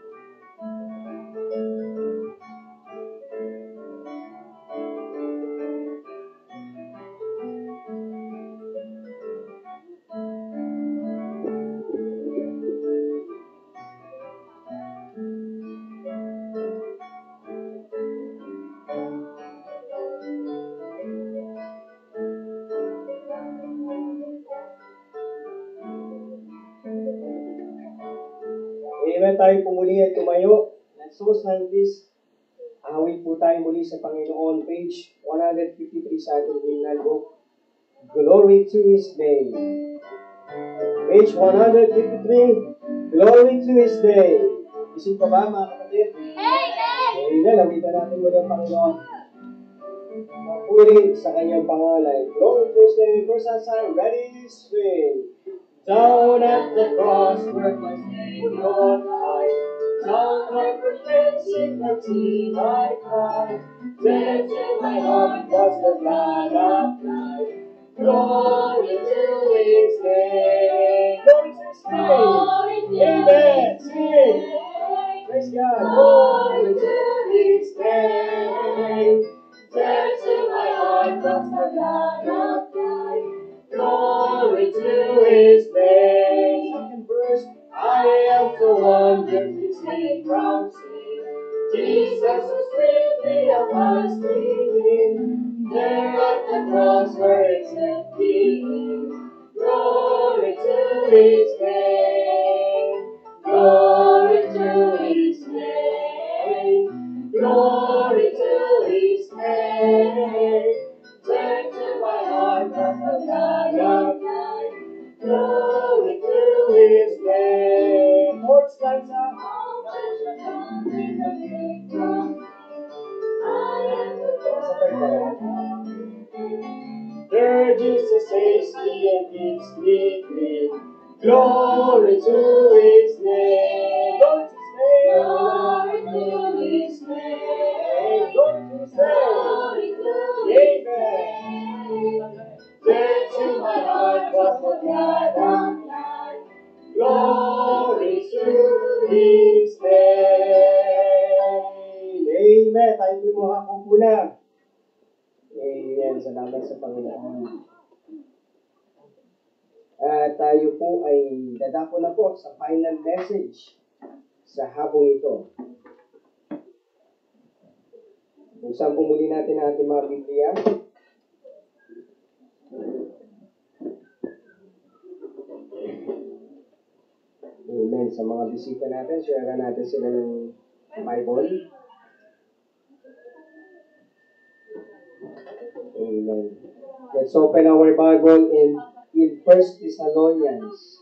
Amen. Tayo po muli at tumayo. Let's all stand this. Awit po tayo muli sa Panginoon. Page 153 sa ating hymnal book. Glory to His name. Page 153. Glory to His name. Isip pa ba, mga kapatid? Amen. Lawitan natin muli ang Panginoon. Mapurin sa kanyang pangalan. Glory to His name. First answer, ready, swing. Down at the cross where my Savior died. Down at the cleansing of sin I cried. Dead in my heart was the blood applied. Glory to His name. Glory to His name. Amen. Sing. Praise God. Glory to His name. Dead in my heart was the blood applied. Glory to His name. Second verse. I am so wonderfully saved from sin. Jesus was sweetly of us leading. There at the cross where it set me in. Glory to His name. Glory to His name. Glory to His name. Turn to my heart as the blood of life. Glory to His name. Fourth stanza. There Jesus saves me and gives me free. Glory to His name. Glory to His name. Glory to His name. Amen. There to my heart was the blood of life. Glory to His name. Amen. Tayo po mga kumpuna. Amen. Salamat sa Panginoon. Tayo po ay dadako na po sa final message sa hapong ito. Buksan po muli natin ang ating mga Biblia. Amen. Sa mga bisita natin, share natin sila ng Bible. Amen. Let's open our Bible in 1 Thessalonians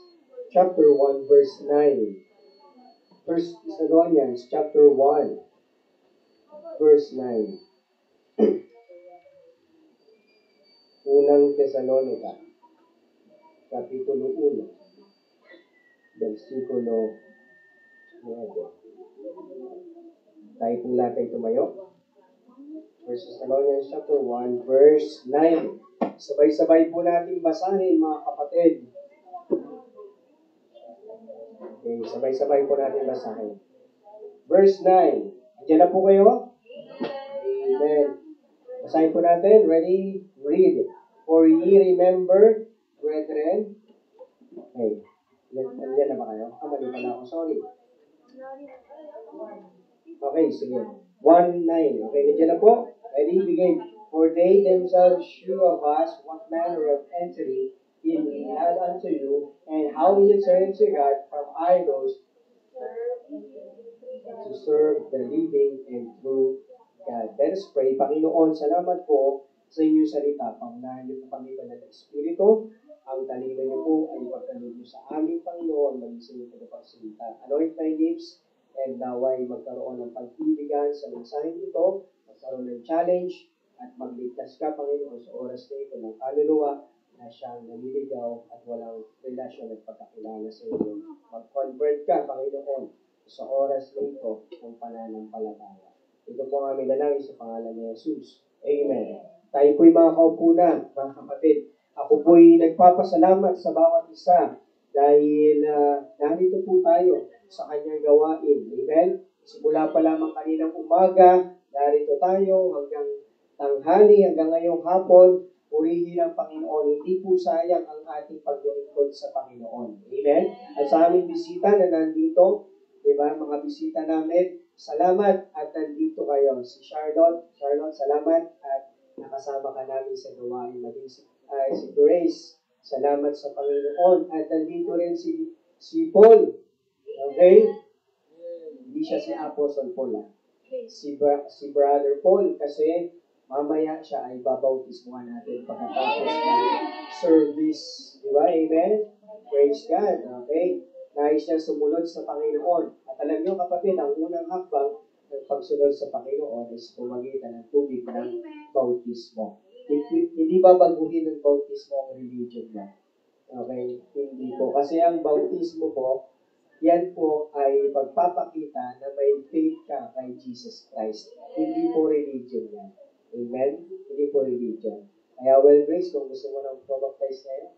chapter 1 verse 9. 1 Thessalonians chapter 1 verse 9. Unang Tesalonica kapitulo 1 versikulo 9. Tayo pong lahat ay tumayo. 1 Thessalonians chapter 1 verse 9. Sabay-sabay po natin basahin, mga kapatid. Okay, sabay-sabay po natin basahin. Verse 9. Diyan na po kayo? Amen. Basahin po natin. Ready? Read. For ye remember, brethren. Okay. Diyan na ba kayo? Mali pala ako. Sorry. Okay, sige. 1:9. Okay, nandiyan na po. Ready? Begin. For they themselves shew of us what manner of entry in we had unto you, and how ye turned to God from idols to serve the living and true God. Let us pray. Panginoon, salamat po sa inyong salita. Pangunahan niyo po kami ba ng Espiritu. Ang talino niyo po ay ipagkaloob niyo sa aming Panginoon, maging sa inyong tagapagsalita. Anoint my lips, and naway magkaroon ng pag-ibigan sa mensaheng ito, magkaroon ng challenge, at magligtas ka, Panginoon, sa oras na ito ng kaluluwa na siyang naliligaw at walang relasyon at pagkakilala sa iyo. Mag-convert ka, Panginoon, sa oras na ito ng pananampalataya. Ito po ang aming dalangin sa pangalan ni Jesus. Amen. Tayo po'y makakaupo na, mga kapatid. Ako po'y nagpapasalamat sa bawat isa dahil narito po tayo sa kanyang gawain. Amen? Simula pa lamang kaninang umaga, narito tayo hanggang tanghali, hanggang ngayong hapon, purihin ang Panginoon. Hindi po sayang ang ating paglilingkod sa Panginoon. Amen? At sa aming bisita na nandito, diba, mga bisita namin, salamat at nandito kayo. Si Charlotte, salamat at nakasama ka namin sa gawain. Maging si Grace, salamat sa Panginoon. At nandito rin si Paul. Okay? Hindi siya si Apostle Paul. Si Brother Paul kasi mamaya siya ay babautismuhan natin pagkatapos ng service. Diba? Amen? Praise God. Okay? Nais niya sumunod sa Panginoon. At alam niyo kapatid, ang unang hakbang ng pagsunod sa Panginoon is pumagitan ng tubig ng bautismo. Hindi ba baguhin ng bautismo ang religion niya? Okay? Hindi po. Kasi ang bautismo po, yan po ay pagpapakita na may faith ka kay Jesus Christ. Hindi po religion yan. Amen? Hindi po religion. Kaya Grace, kung gusto mo nang pro-baptize ngayon,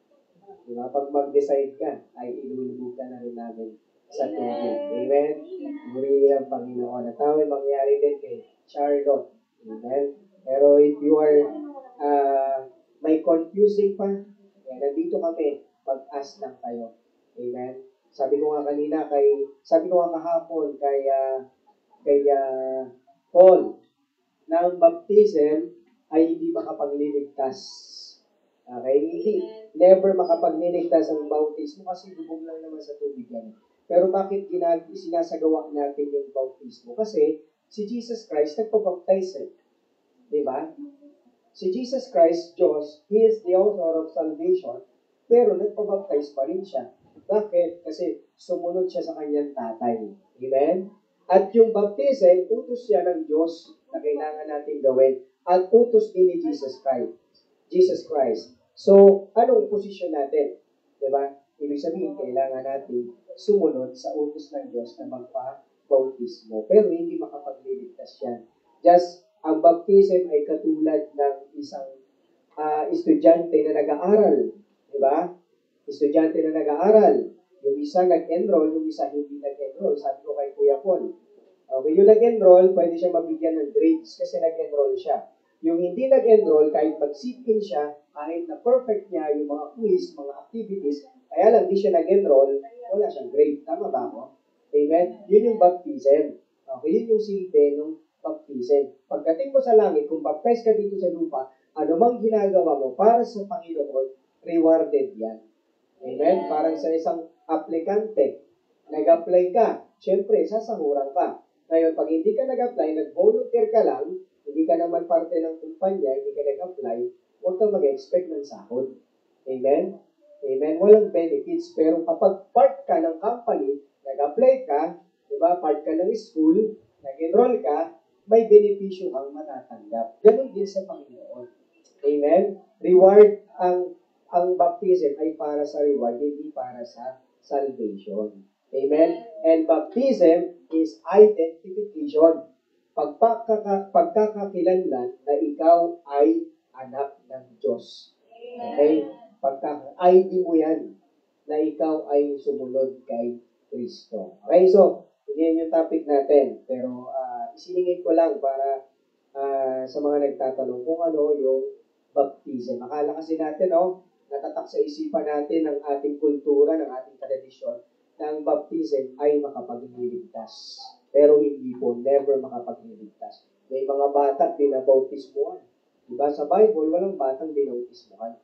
diba? Pag mag-decide ka, ay ilulubog ka na rin namin sa tubig. Amen? Murihin ang Panginoon. At tawag mangyari din kay Charlotte. Amen? Pero if you are may confusing pa, nandito kami, pag-ask lang kayo. Amen? Sabi ko nga kahapon kay Paul, na ang baptism ay hindi makapagliligtas. Okay? Hindi. Never makapagliligtas ang bautismo kasi lubog lang naman sa tubig yan. Pero bakit sinasagawa natin yung bautismo? Kasi si Jesus Christ nagpabaptize eh. Diba? Si Jesus Christ, Diyos, He is the author of salvation, pero nagpabaptize pa rin siya. Bakit? Kasi sumunod siya sa kanyang tatay. Amen? At yung baptism, utos siya ng Diyos na kailangan natin gawin. At utos din ni Jesus Christ. So, anong posisyon natin? Diba? Ibig sabihin, kailangan natin sumunod sa utos ng Diyos na magpa-bautismo. Pero hindi makapagliligtas yan. Just, ang baptism ay katulad ng isang estudyante na nag-aaral. Diba? Estudyante na nag-aaral. Yung isa nag-enroll, yung isa hindi nag-enroll. Sabi ko kay Kuya Paul. Okay, yung nag-enroll, pwede siya mabigyan ng grades kasi nag-enroll siya. Yung hindi nag-enroll, kahit mag-sit-in siya, kahit na perfect niya yung mga quiz, mga activities, kaya lang di siya nag-enroll, wala siyang grade. Tama ba ako? Amen? Yun yung baptism. Okay, yun yung silbi ng baptism. Pagdating mo sa langit, kung baptize ka dito sa lupa, anumang ginagawa mo para sa Panginoon, rewarded yan. Amen? Parang sa isang aplikante, nag-apply ka, syempre, sasahuran ka. Ngayon, pag hindi ka nag-apply, nag-volunteer ka lang, hindi ka naman parte ng kumpanya, hindi ka nag-apply, huwag kang mag-expect ng sahod. Amen? Amen? Walang benefits, pero kapag part ka ng company, nag-apply ka, diba, part ka ng school, nag-enroll ka, may benepisyo kang matatanggap. Ganun din sa Panginoon. Amen? Reward, ang baptism ay para sa reward, hindi para sa salvation. Amen? And baptism is identification. Pagkakakilanlan na ikaw ay anak ng Diyos. Okay? Pagkaka-ID mo yan na ikaw ay sumunod kay Kristo. Okay? So, hindi yung topic natin. Pero isiningit ko lang para sa mga nagtatanong kung ano yung baptism. Akala kasi natin, natatak sa isipan natin ng ating kultura, ng ating tradisyon, na ang baptism ay makapagliligtas. pero hindi po, never makapagliligtas. May mga bata binabautismohan. Diba sa Bible, walang batang binautismohan.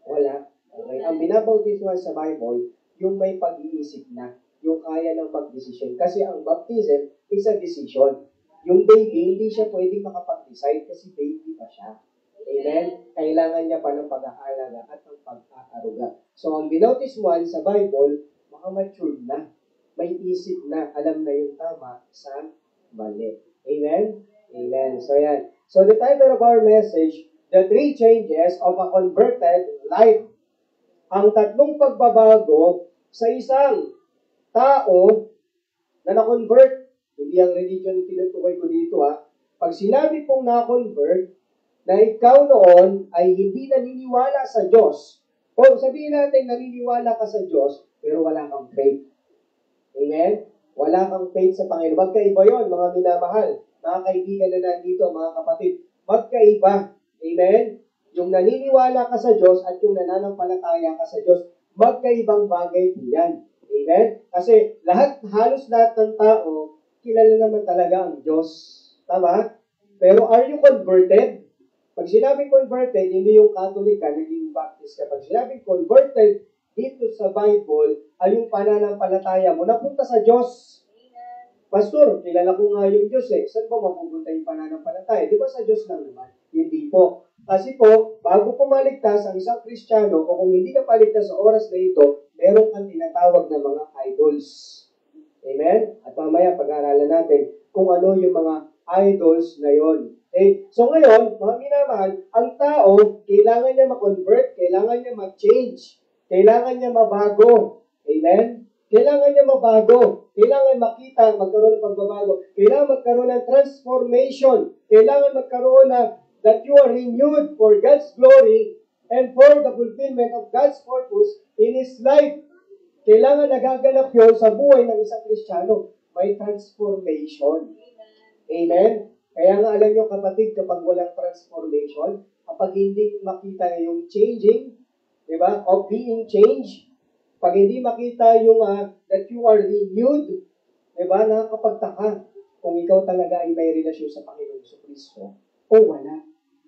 Wala. Okay? Ang binabautismohan sa Bible, yung may pag-iisip na, yung kaya ng magdesisyon. Kasi ang baptism is a decision. Yung baby, hindi siya pwedeng makapag-decide kasi baby pa siya. Amen? Kailangan niya pa ng pag-aalaga at ng pag-aaruga. So, ang binautismohan sa Bible, mature na. May isip na, alam na yung tama sa mali. Amen? Amen. So, yan. So, the title of our message, The 3 Changes of a Converted Life. Ang 3 pagbabago sa isang tao na na-convert. Hindi ang religion tinutukoy ko dito Pag sinabi pong na-convert, na ikaw noon ay hindi naniniwala sa Diyos. O sabihin natin naniniwala ka sa Diyos, pero wala kang faith. Amen? Wala kang faith sa Panginoon. Magkaiba yon, mga minamahal. Mga kaibigan na nandito, mga kapatid. Magkaiba. Amen? Yung naniniwala ka sa Diyos at yung nananampalataya ka sa Diyos, magkaibang bagay po yan. Amen? Kasi halos lahat ng tao, kilala naman talaga ang Diyos. Tama? Pero are you converted? Pag sinabing converted, hindi yung Catholic ka, naging Baptist ka. Pag sinabing converted, dito sa Bible, ay yung pananampalataya mo, napunta sa Diyos. Pastor, kilala ko nga yung Diyos Saan ba mapupunta yung pananampalataya? Di ba sa Diyos lang naman? Hindi po. Kasi po, bago pumaligtas ang isang Kristiyano, o kung hindi ka paligtas sa oras na ito, meron kang tinatawag na mga idols. Amen? At mamaya pag-aaralan natin kung ano yung mga idols na yon. Okay? So ngayon, mga minamahal, ang tao, kailangan niya ma-convert, kailangan niya mag-change, kailangan niya mabago. Amen? Kailangan niya mabago. Kailangan makita, magkaroon ng pagbabago. Kailangan magkaroon ng transformation. Kailangan magkaroon na that you are renewed for God's glory and for the fulfillment of God's purpose in His life. Kailangan nagaganap yun sa buhay ng isang Kristiyano. May transformation. Amen? Kaya nga alam nyo kapatid, kapag walang transformation, kapag hindi makita yung changing, di ba, of being changed, pag hindi makita yung that you are renewed, di ba, nakakapagtaka kung ikaw talaga ay may relasyon sa Panginoon sa Kristo o wala.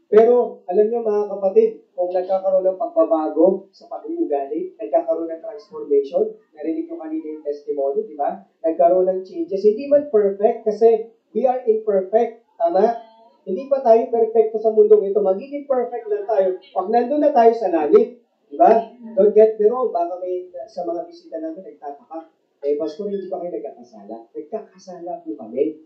Pero alam nyo mga kapatid, kung nagkakaroon ng pagbabago sa pag-uugali, nagkakaroon ng transformation, narinig nyo kanina yung testimony, di ba? Nagkaroon ng changes, hindi man perfect kasi we are imperfect. Tama? Hindi pa tayo perfecto sa mundong ito. Magiging perfect lang tayo pag nandun na tayo sa langit. Diba? Don't get me wrong. Baka may sa mga bisita namin nagtataka. Pastor, hindi pa kayo nagkakasala? Nagkakasala po kami.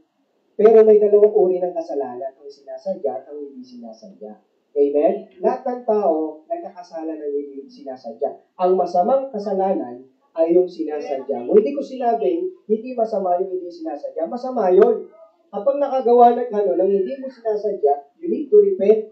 Pero may dalawang uri ng kasalanan. Ang sinasadya at ang hindi sinasadya. Amen? Lahat ng tao nagkakasala ng hindi sinasadya. Ang masamang kasalanan ay yung sinasadya mo. Hindi ko sinabing hindi masama yung hindi sinasadya. Masama yun. Kapag nakagawa ng ng hindi mo sinasadya, you need to repent.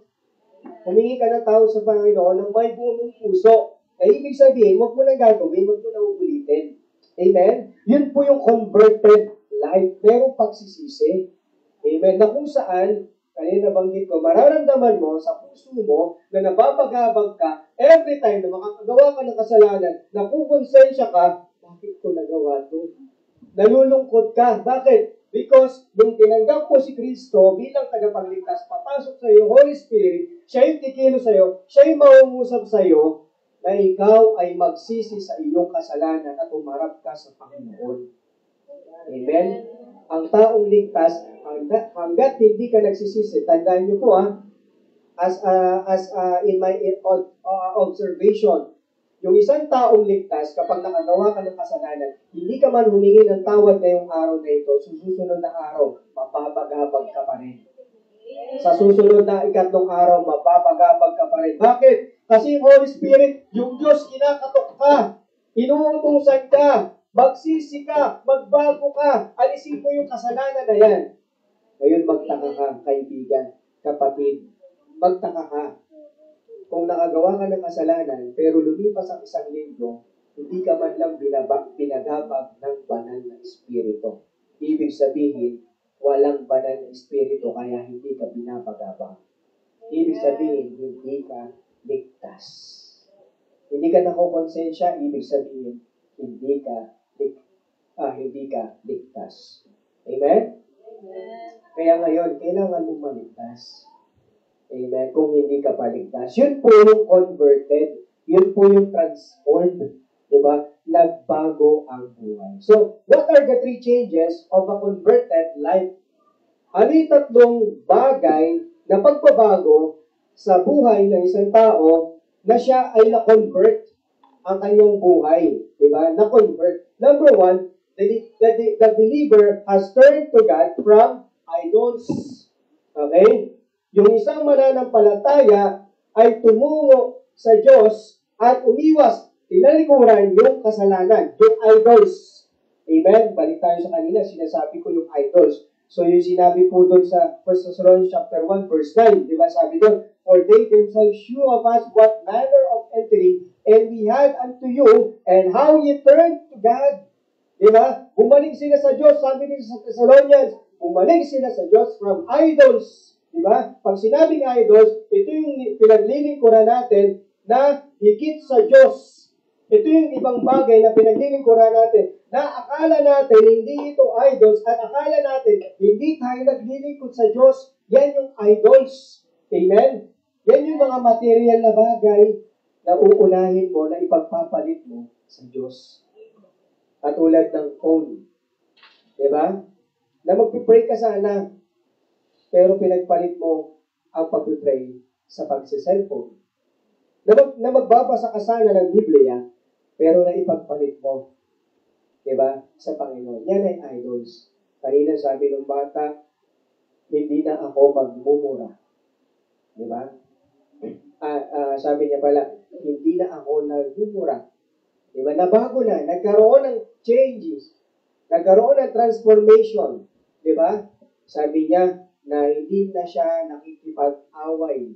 Humingi ka ng tawad sa Panginoon ng may buong puso. Na ibig sabihin, huwag mo nang gagawin, huwag mo nang uulitin. Amen? Yun po yung converted life. Merong pagsisisi. Amen? Na kung saan, kanina banggit ko, mararamdaman mo sa puso mo na nababagabag ka every time na makakagawa ka ng kasalanan, na kukonsensya ka, bakit ko nagawa to? Nalulungkot ka. Bakit? Because nung tinanggap ko si Kristo bilang tagapagligtas, papasok sa iyo, Holy Spirit, siya yung kikilo sa iyo, siya yung mangungusap sa iyo, na ikaw ay magsisi sa iyong kasalanan at umarap ka sa Panginoon. Amen? Ang taong ligtas, hanggat hindi ka nagsisisi, tandaan niyo po as in my observation, yung isang taong ligtas, kapag nakagawa ka ng kasalanan, hindi ka man humingi ng tawad ngayong araw na ito, susunod na araw, mapapaghabag ka pa rin. Sa susunod na 3 araw, mapapaghabag ka pa rin. Bakit? Kasi yung Holy Spirit, yung Diyos, kinakatok ka, inuutusan ka, magsisi ka, magbago ka, alisin mo yung kasalanan na yan. Ngayon, magtaka ka, kaibigan, kapatid, magtaka ka. Kung nakagawa ka ng kasalanan, pero lumipas ang 1 linggo, hindi ka man lang binagabag ng banal na espiritu. Ibig sabihin, walang banal na espiritu, kaya hindi ka binabagabag. Ibig sabihin, hindi ka ligtas. Hindi ka nakukonsensya, ibig sabihin, hindi ka ligtas. Amen? Kaya ngayon, kailangan mo maligtas. Amen? Kung hindi ka paligtas. Yun po yung converted. Yun po yung transformed. Diba? Nagbago ang buhay. So, what are the three changes of a converted life? Ano yung tatlong bagay na pagbabago sa buhay ng isang tao na siya ay na-convert ang kanyang buhay? Diba? Na-convert. Number one, the believer has turned to God from idols. Okay? Yung isang mananampalataya ay tumungo sa Diyos at umiwas, tinalikuran yung kasalanan, yung idols. Amen? Balik tayo sa kanina, sinasabi ko yung idols. So yung sinabi po doon sa 1 Thessalonians chapter 1 verse 9, di ba sabi doon, for they themselves shew of us what manner of entering and we had unto you, and how ye turned to God. Di ba? Bumalik sila sa Diyos, sabi nila sa Thessalonians, bumalik sila sa Diyos from idols. Di ba? Pag sinabing idols, ito yung pinaglilingkuran natin na higit sa Diyos. Ito yung ibang bagay na pinaglilingkuran natin na akala natin hindi ito idols at akala natin hindi tayo naglilingkod sa Diyos. Yan yung idols. Amen? Yan yung mga material na bagay na uunahin mo na ipagpapalit mo sa Diyos. Katulad ng phone. Diba? Na magpipray ka sana, pero pinagpalit mo ang pagpipray sa pagsiselfone. Na magbabasa ka sana ng Biblia, pero na ipagpalit mo. Diba? Sa Panginoon. Yan ay idols. Kanina sabi ng bata, hindi na ako magmumura. Diba? Sabi niya pala, hindi na ako nagmumura. Diba? Nabago na. Nagkaroon ng changes. Nagkaroon ng transformation. Diba? Sabi niya na hindi na siya nakikipag-away.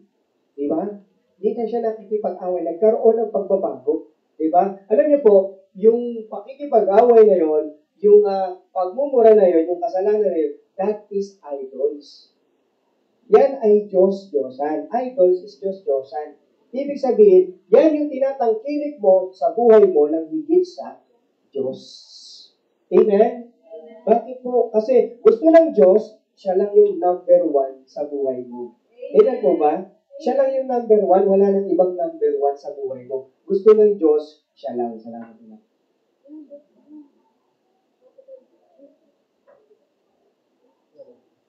Diba? Hindi na siya nakikipag-away. Nagkaroon ng pagbabago. Diba? Alam niyo po, yung pakikipag-away na yon, yung pagmumura na yon, yung kasalanan na yon, that is idols. Yan ay Diyos-Diyosan. Idols is Diyos-Diyosan. Ibig sabihin, yan yung tinatangkilik mo sa buhay mo ng higit sa Diyos. Amen? Bakit po? Kasi gusto ng Diyos, siya lang yung number one sa buhay mo. Amen po ba? Siya lang yung number one, wala nang ibang number one sa buhay mo. Gusto ng Diyos, siya lang. Salamat na.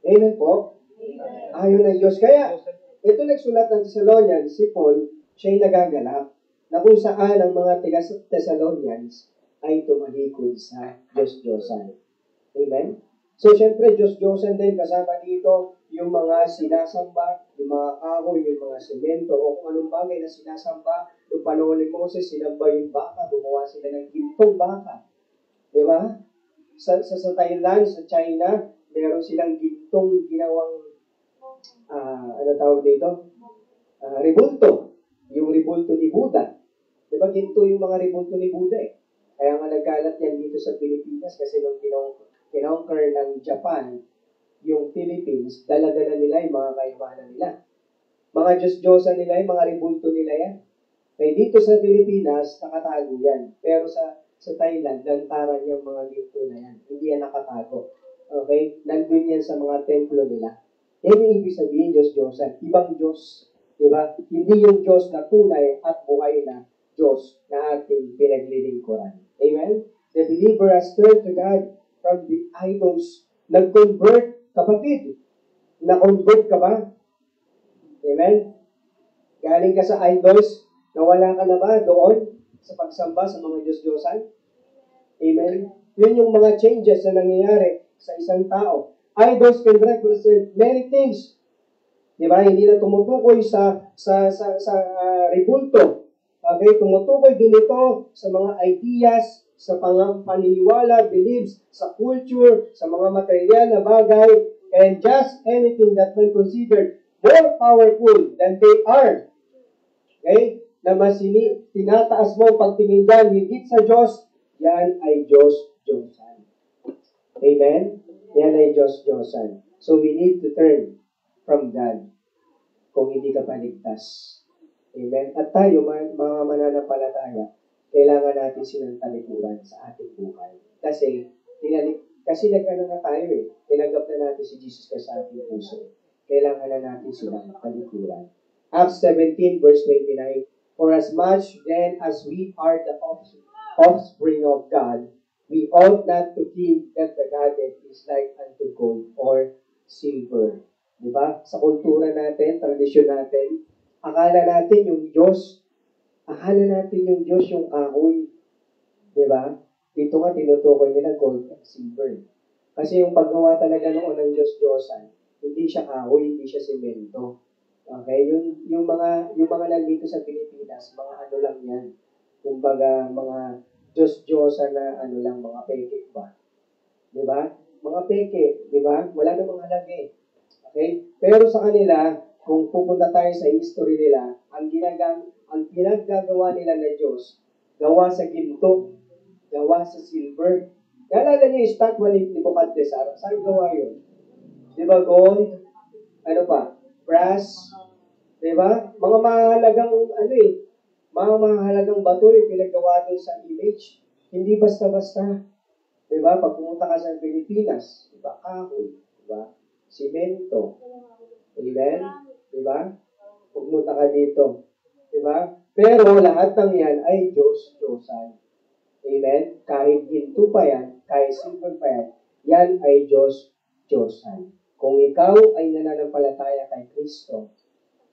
Amen po? Ayaw ng Diyos. Kaya, ito nagsulat ng Thessalonians, si Paul, siya'y nagagalak na kung saan ang mga Thessalonians ay tumalikod sa Diyos-Diyosan. Amen? So, syempre, Diyos-Diyosan din kasama dito yung mga sinasamba, yung mga kahoy, yung mga semento, o kung anong bagay na sinasamba. Noong panahon ni Moses, sinamba yung baka, gumawa sila ng gintong baka. Di ba? Sa Thailand, sa China, meron silang gintong ginawang, ribulto. Yung ribulto ni Buddha. Di ba, ginto yung mga ribulto ni Buddha eh. Kaya nga nagkalat yan dito sa Pilipinas kasi nung kinonquer ng Japan, yung Philippines, dala-dala nila yung mga kaiwanan nila. Mga Diyos-Diyosan nila, yung mga ribulto nila yan. Kaya dito sa Pilipinas, nakatago yan. Pero sa Thailand, lantaran yung mga ginto na yan. Hindi yan nakatago. Okay? Nandun yan sa mga templo nila. Yan yung ibig sabihin, Diyos-Diyosan. Ibang Diyos. Diba? Hindi yung Diyos na tunay at buhay na Diyos na ating pinaglilingkuran. Amen? The believer has turned to God from the idols. Nag-convert. Kapatid, na-convert ka ba? Amen? Galing ka sa idols, nawala ka na ba doon sa pagsamba sa mga Diyos-Diyosan? Amen? Yun yung mga changes na nangyayari sa isang tao. Idols can represent many things. Diba? Hindi na tumutukoy sa ribulto. Okay? Tumutukoy din ito sa mga ideas, sa paniniwala, beliefs, sa culture, sa mga material na bagay, and just anything that when considered more powerful than they are. Okay? Na mas tinataas mo pagtingin dyan, higit sa Diyos, yan ay Diyos-Diyosan. Amen? Yan ay Diyos-Diyosan. So we need to turn from God kung hindi ka paligtas. Amen? At tayo, mga mananampalataya, kailangan natin silang talikuran sa ating buhay. Kasi, Kasi nag-ano na tayo eh. Tinanggap na natin si Jesus Christ sa ating puso. Kailangan na natin silang talikuran. Acts 17 verse 29. For as much then as we are the offspring of God, we ought not to think that the Godhead is like unto gold or silver. Diba? Sa kultura natin, tradisyon natin, akala natin yung Diyos yung kahoy. Diba? Dito nga tinutukoy nila gold at silver. Kasi yung paggawa talaga noon ng Diyos-Diyosan, hindi siya kahoy, hindi siya semento. Okay? Yung mga nandito sa Pilipinas, mga ano lang yan. Kumbaga, mga Diyos-Diyosan na ano lang, mga peke ba? Diba? Mga peke, diba? Wala namang halagi. Okay? Pero sa kanila, kung pupunta tayo sa history nila, ang pinaggagawa nila na Diyos, gawa sa ginto, gawa sa silver. Naalala niyo yung statwa ni Nebuchadnezzar? Saan gawa yun? Diba gold? Ano pa? Brass? Diba? Mga mahalagang mga mahalagang bato yung pinagawa doon sa image. Hindi basta-basta. Diba? Pag pumunta ka sa Pilipinas, diba? Kahoy. Diba? Simento. Amen? Diba? Pumunta ka dito. Diba? Pero lahat ng yan ay Diyos-Diyosan. Amen? Kahit ginto pa yan, kahit silver pa yan, yan ay Diyos-Diyosan. Kung ikaw ay nananampalataya kay Kristo,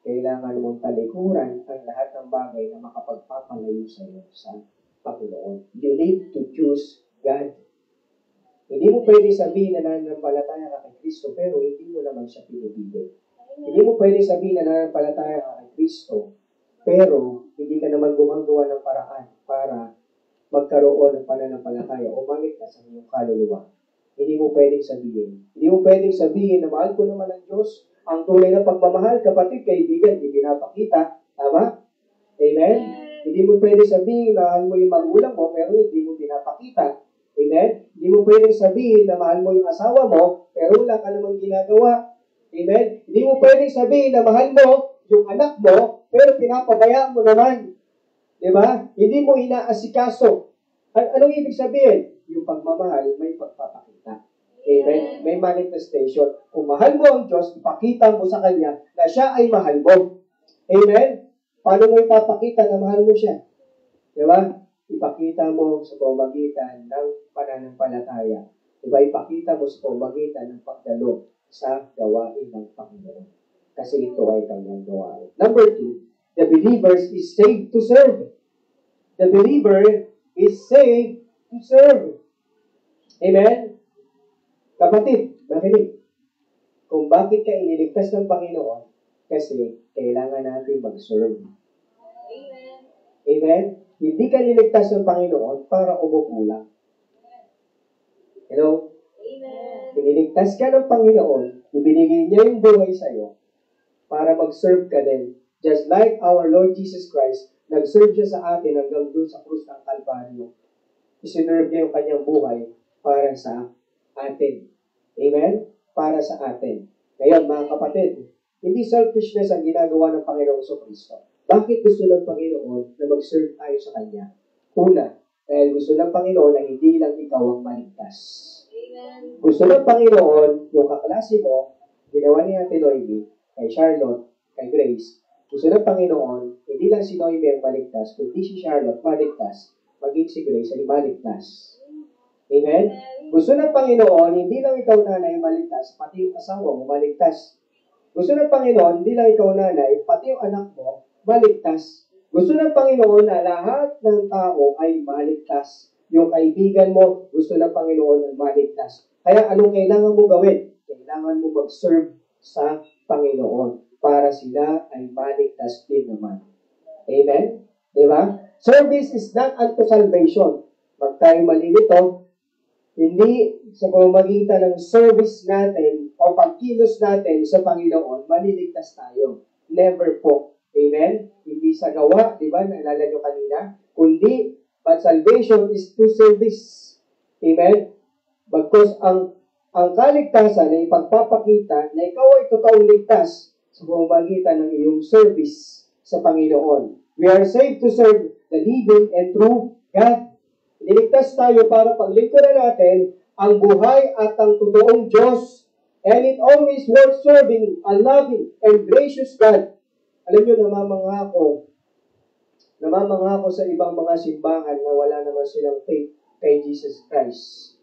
kailangan mong talikuran ang lahat ng bagay na makapagpapalayo sa iyo sa Panginoon. You need to choose God. Hindi mo pwede sabihin na nananampalataya ka kay Kristo, pero hindi mo naman siya pinipili. Hindi mo pwede sabihin na nananampalataya ka kay Kristo, pero hindi ka naman gumagawa ng paraan para magkaroon ng pananampalataya o maligtas ang iyong kaluluwa. Hindi mo pwedeng sabihin. Hindi mo pwedeng sabihin na mahal ko naman ang Diyos. Ang tunay na pagmamahal, kapatid, kaibigan, hindi pinapakita. Tama? Amen? Hindi mo pwedeng sabihin na mahal mo yung magulang mo, pero hindi mo pinapakita. Amen? Hindi mo pwedeng sabihin na mahal mo yung asawa mo, pero wala ka namang ginagawa. Amen? Hindi mo pwedeng sabihin na mahal mo yung anak mo, pero pinapabayaan mo naman. Diba? Hindi mo inaasikaso. Anong ibig sabihin? Yung pagmamahal, may pagpapakita. Amen? May manifestation. Kung mahal mo ang Diyos, ipakita mo sa Kanya na siya ay mahal mo. Amen? Paano mo ipapakita na mahal mo siya? Diba? Ipakita mo sa pamamagitan ng pananampalataya. Diba? Ipakita mo sa pamamagitan ng pagdalo sa gawain ng Panginoon. Kasi ito ay kanyang gawain. Number 2, the believer is saved to serve. The believer is saved to serve. Amen? Kapatid, makinig. Kung bakit ka iniligtas ng Panginoon, kasi kailangan natin mag-serve. Amen. Amen? Hindi ka niligtas ng Panginoon para umupo lang. Hello? Amen. Iniligtas ka ng Panginoon, ibinigay niya yung buhay sa'yo para mag-serve ka din. Just like our Lord Jesus Christ, nag-serve siya sa atin hanggang doon sa krus ng Kalbaryo. Isinerve niya yung kanyang buhay para sa atin. Amen? Para sa atin. Ngayon, mga kapatid, hindi selfishness ang ginagawa ng Panginoong Kristo. Bakit gusto ng Panginoon na mag-serve tayo sa Kanya? Una, dahil gusto ng Panginoon na hindi lang ikaw ang maligtas. Amen. Gusto ng Panginoon, yung kaklase mo, ginawa ni Ate Noemi, kay Charlotte, kay Grace, gusto ng Panginoon, hindi lang si Noemi ang maligtas, kundi si Charlotte maligtas, maging si Grace ay maligtas. Amen? Gusto ng Panginoon, hindi lang ikaw nanay maligtas, pati yung asawa mo maligtas. Gusto ng Panginoon, hindi lang ikaw nanay, pati yung anak mo maligtas. Gusto ng Panginoon na lahat ng tao ay maligtas. Yung kaibigan mo, gusto ng Panginoon na maligtas. Kaya anong kailangan mo gawin? Kailangan mo mag-serve sa Panginoon para sila ay maligtas din naman. Amen? Diba? Service is not unto salvation. Pag tayo malilito, hindi sa pamamagitan ng service natin o pagkilos natin sa Panginoon, maliligtas tayo. Never po. Amen? Hindi sa gawa, di ba? Naalala nyo kanina? Kundi, but salvation is through service. Amen? Bagkus ang kaligtasan ay ipagpapakita na ikaw ay totoong ligtas sa pamamagitan ng iyong service sa Panginoon. We are saved to serve the living and true God. Niligtas tayo para paglingkuran natin ang buhay at ang totoong Diyos. And it always worth serving a loving and gracious God. Alam niyo, namamangha ko sa ibang mga simbahan na wala naman silang faith kay Jesus Christ.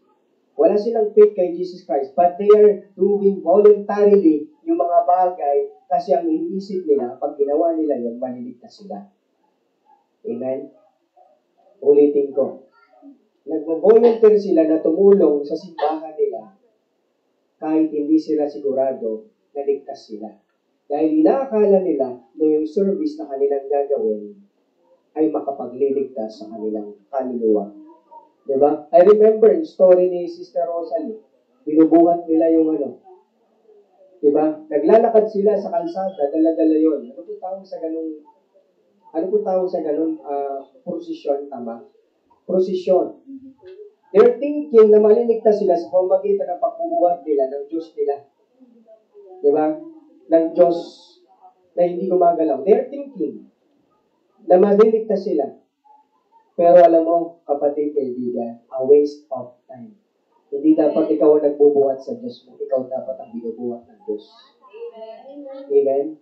Wala silang faith kay Jesus Christ, but they are doing voluntarily yung mga bagay kasi ang iniisip nila, pag ginawa nila yun, maliligtas sila. Amen? Ulitin ko. Nagvo-volunteer sila na tumulong sa simbahan nila kahit hindi sila sigurado na ligtas sila. Dahil inaakala nila na yung service na kanilang gagawin ay makapagliligtas sa kanilang kaluluwa. Diba? I remember yung story ni Sister Rosalie. Binubuhat nila yung Diba? Naglalakad sila sa kalsada, dala-dala yun. Ano po tawag sa ganun? Prosesyon, tama? Prosesyon. They're thinking na maliligtas sila sa pamagitan ng pagbubuhat nila ng Diyos nila. Diba? Ng Diyos na hindi gumagalaw. They're thinking na maliligtas sila. Pero alam mo, kapatid, kaibigan, a waste of time. Hindi dapat ikaw ang nagbubuhat sa Diyos mo. Ikaw dapat ang binubuhat ng Diyos. Amen?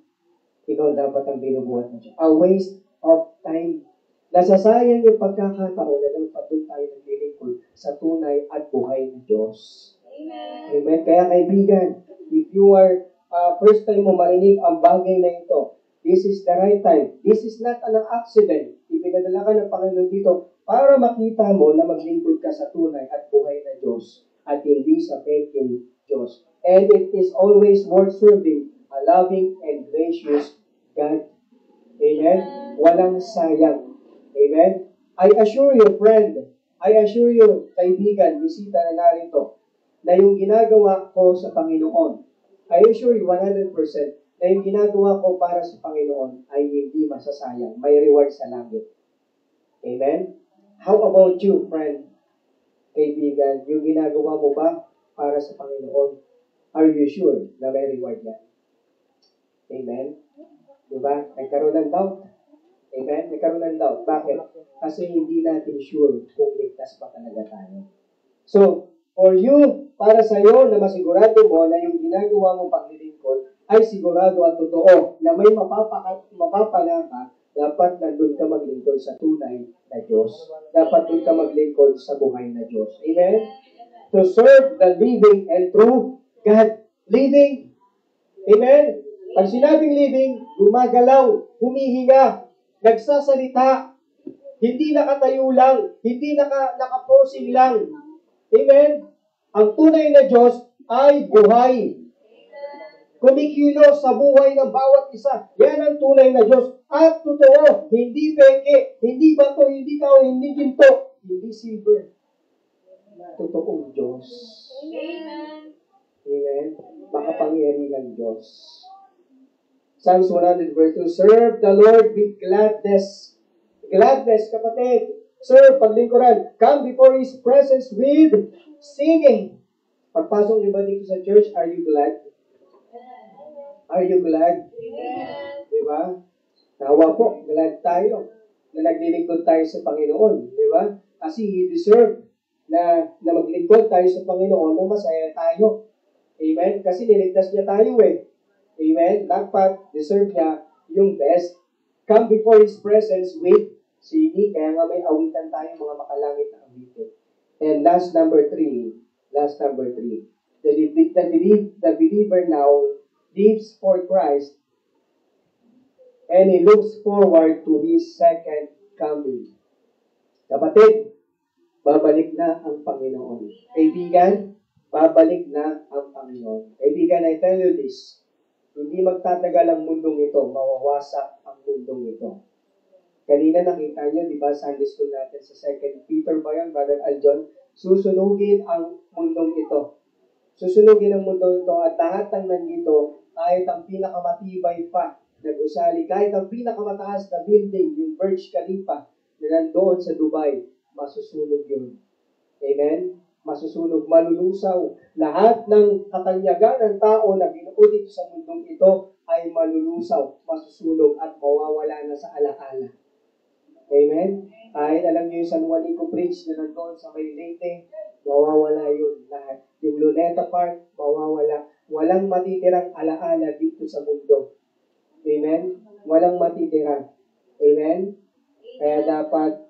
Ikaw dapat ang binubuhat ng Diyos. A waste of time. Nasasayang yung pagkakataon na lang patuloy tayo naglilingkod sa tunay at buhay ng Diyos. Amen? Kaya kaibigan, if you are first time mo marinig ang bagay na ito, this is the right time. This is not an accident. Ipinadala ka ng Panginoon dito para makita mo na maglingkod ka sa tunay at buhay na Diyos at hindi sa faking Diyos. And it is always worth serving a loving and gracious God. Amen? Walang sayang. Amen? I assure you, friend, I assure you, kaibigan, bisita na narito, na yung ginagawa ko sa Panginoon, I assure you 100%, na yung ginagawa ko para sa Panginoon ay hindi masasayang. May reward sa langit. Amen? How about you, friend? Kaibigan, yung ginagawa mo ba para sa Panginoon? Are you sure na may reward yan? Amen? Diba? Nagkaroon ng doubt. Amen? Nagkaroon ng doubt. Bakit? Kasi hindi natin sure kung ligtas pa talaga tayo. So, for you, para sa iyo na masigurado mo na yung ginagawa mong paglilingkod ay sigurado at totoo na may mapapala ka, dapat nandun ka maglingkod sa tunay na Diyos. Dapat doon ka maglingkod sa buhay na Diyos. Amen? To serve the living and true God. Living. Amen? Pag sinabing living, gumagalaw, humihinga, nagsasalita, hindi nakatayo lang, hindi nakaposing lang. Amen? Ang tunay na Diyos ay buhay. Kumikilos sa buhay ng bawat isa. Yan ang tunay na Diyos. At totoo, hindi peke, hindi bato, hindi tao, hindi ginto, hindi silver. Totoong Diyos. Amen. Amen? Makapangyarihan Diyos. Psalms 100 verse 2, serve the Lord with gladness. Gladness, kapatid. Serve, paglingkuran. Come before His presence with singing. Pagpasok niyo ba dito sa church, are you glad? Are you glad? Amen. Diba? Nawa po, glad tayo na naglilingkod tayo sa Panginoon. Diba? Kasi He deserve na maglingkod tayo sa Panginoon na masaya tayo. Amen? Kasi niligtas niya tayo eh. Amen? Dapat deserve niya yung best. Come before His presence with singing. Kaya nga may awitan tayo mga makalangit na awitin. And last number three. The believer now lives for Christ and he looks forward to His second coming. Kapatid, babalik na ang Panginoon. Kaibigan, babalik na ang Panginoon. Kaibigan, I tell you this, hindi magtatagal ang mundong ito, mawawasak ang mundong ito. Kanina nakita niyo, di ba, Sunday school natin sa 2 Peter ba yan, Brother Aljon? Susunugin ang mundong ito. Susunugin ang mundong ito at lahat ng nandito, kahit ang pinakamatibay pa na gusali, kahit ang pinakamataas na building, yung Burj Khalifa, na nandoon sa Dubai, masusunog yun. Amen? Masusunog, malulusaw. Lahat ng katanyagan ng tao na binuo dito sa mundong ito ay malulusaw, masusunog at mawawala na sa alaala. Amen? Kahit alam niyo yung San Juanico Bridge na nandoon sa may Leyte, Mawawala yun lahat. Yung Luneta Park, mawawala. Walang matitirang alaala dito sa mundo. Amen? Walang matitira. Amen? Kaya dapat,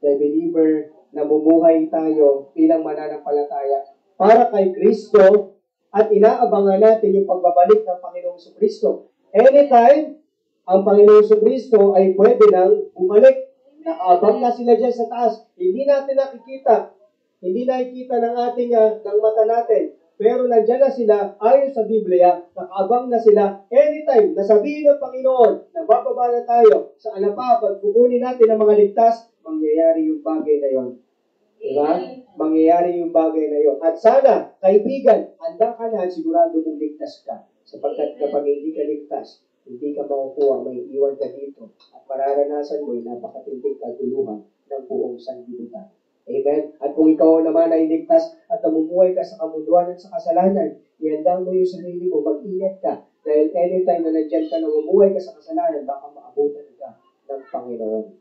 the believer, namumuhay tayo bilang mananampalataya para kay Kristo at inaabangan natin yung pagbabalik ng Panginoong Kristo. Anytime, ang Panginoong Kristo ay pwede nang bumalik. Nakaabang na sila dyan sa taas. Hindi natin nakikita. Hindi nakikita ng ating ng mata natin. Pero nandyan na sila, ayon sa Biblia, nakaabang na sila anytime. Nasabihin ng Panginoon, na bababa na tayo sa alapa, pag kukunin natin ang mga ligtas, mangyayari yung bagay na yon. Diba? Mangyayari yung bagay na yon. At sana, kaibigan, handa ka na, sigurado mong ligtas ka. Sapagkat kapag hindi ka ligtas, hindi ka makukuha, may iwan ka dito. At mararanasan mo yung napakatinding kaguluhan ng buong sanlibutan. Amen? At kung ikaw naman ay ligtas at namumuhay ka sa kamunduan at sa kasalanan, ihanda mo yung sarili mo, mag-ingat ka. Dahil anytime na nandyan ka namumuhay ka sa kasalanan, baka maabutan ka ng Panginoon.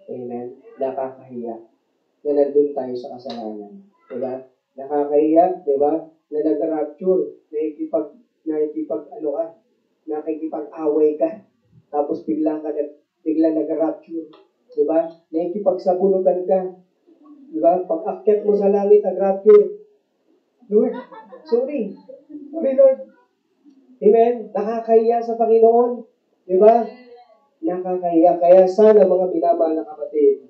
Amen? Nakakahiya na nandun tayo sa kasalanan. Diba? Nakakahiya, diba? Na nag-rapture, nakikipag-away ka, tapos biglang nag-rapture. Diba? Nakikipagsabunutan ka. Diba? Pag-akyat mo sa langit, nag-rapture. Lord, sorry. Sorry, Lord. Amen? Nakakahiya sa Panginoon. Diba? Nakakahiya. Kaya sana mga minamahal na kapatid,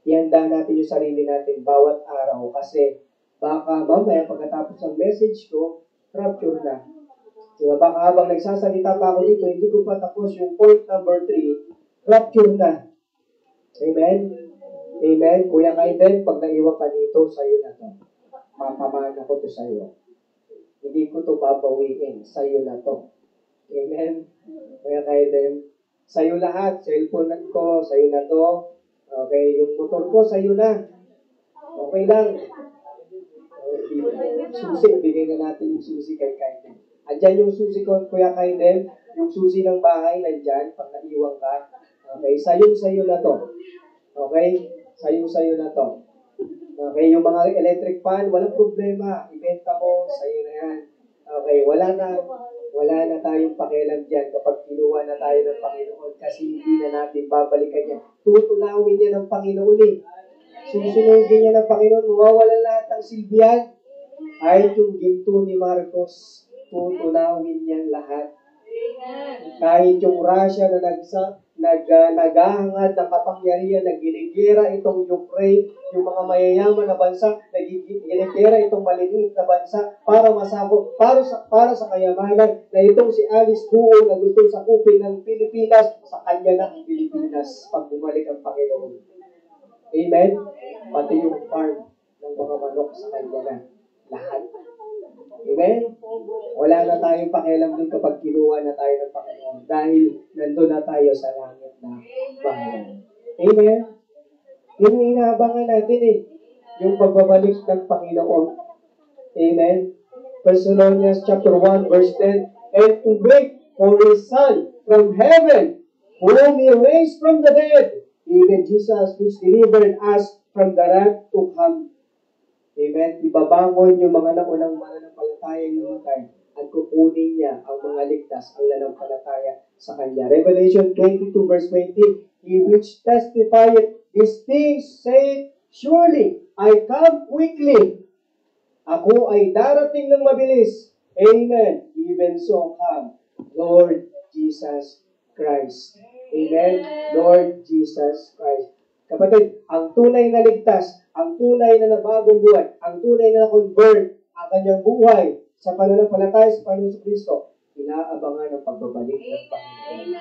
ihanda natin yung sarili natin bawat araw kasi baka mamaya pagkatapos ng message ko, rapture na. Diba? Baka habang nagsasalita pa ako dito, hindi ko pa tapos yung point number 3, rapture na. Amen? Amen? Kuya Kaiden, pag naiwan ka dito, sa'yo na to. Papamahan ako to sa'yo. Hindi ko to babawiin. Sa'yo na to. Amen? Kuya Kaiden, sa'yo lahat. Cellphone ko, sa'yo na to. Okay, yung motor ko, sa'yo na. Okay lang. Susi, bigay na natin yung susi kay Kaiden. Andyan yung susi ko, Kuya Kaiden. Yung susi ng bahay, nandyan, pag naiwan ka. Okay, sa'yo na to. Okay? Sa'yo na to. Okay, yung mga electric fan, walang problema. Ibenta mo, sa'yo na yan. Okay, wala na tayong pakialam dyan kapag kinuha na tayo ng Panginoon kasi hindi na natin babalikan yan. Tutulawin niya ng Panginoon eh. Susunugin niya ng Panginoon, mawawalan lahat ng silbihan. Kahit yung ginto ni Marcos, tutulawin niyan lahat. Kahit yung Russia na naghahangad ng kapangyarihan, nagginigera itong Ukraine, yung mga mayayaman na bansa, nagginigera itong maliliit na bansa para masabog, para sa kayamanan na itong si Alice Buo na gusto sakupin ng Pilipinas, sa kanya na ang Pilipinas pag bumalik ang Panginoon. Amen? Pati yung farm ng mga manok sa kanya na. Lahat. Amen? Wala na tayong pakialam dun kapag kinuha na tayo ng Panginoon dahil nandun na tayo sa langit na bayan. Amen? Yung inaabangan natin yung pagbabalik ng Panginoon. Amen? 1 Thessalonians chapter 1 verse 10, and to wait for His Son from heaven, whom He raised from the dead, even Jesus which delivered us from the wrath to come. Amen? Ibabangon yung mga naunang mananampalatayang namatay at kukunin niya ang mga ligtas, ang nanampalataya sa Kanya. Revelation 22 verse 20, He which testifieth these things saith, surely I come quickly. Ako ay darating ng mabilis. Amen. Even so come, Lord Jesus Christ. Amen. Lord Jesus Christ. Kapatid, ang tunay na ligtas, ang tunay na nabagong buhay, ang tunay na na-convert ang kanyang buhay sa pananampalataya sa Panginoon Kristo, inaabangan ang pagbabalik ng Panginoon.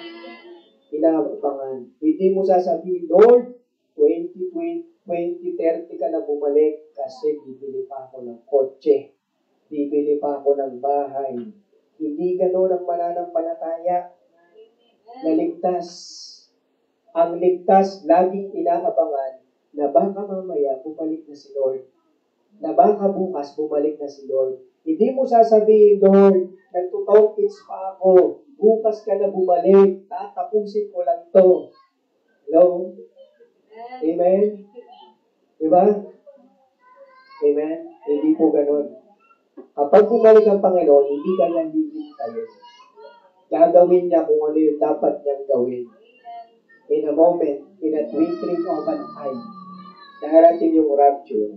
Inaabangan. Hindi mo sasabihin, Lord, 2030 ka na bumalik kasi bibili pa ako ng kotse. Bibili pa ako ng bahay. Hindi ganoon ang mananampalataya na ligtas. Ang ligtas, laging inaabangan na baka mamaya bumalik na si Lord. Na baka bukas bumalik na si Lord. Hindi mo sasabihin, Lord, nagtutong-its pa ako. Bukas ka na bumalik. Tatapusin ko lang to. Hello? Amen? Diba? Amen? Hindi po ganun. Kapag bumalik ang Panginoon, hindi ka niya hihintayin. Gagawin niya kung ano yung dapat niyang gawin. In a moment, in a twinkling of an eye, darating yung rapture.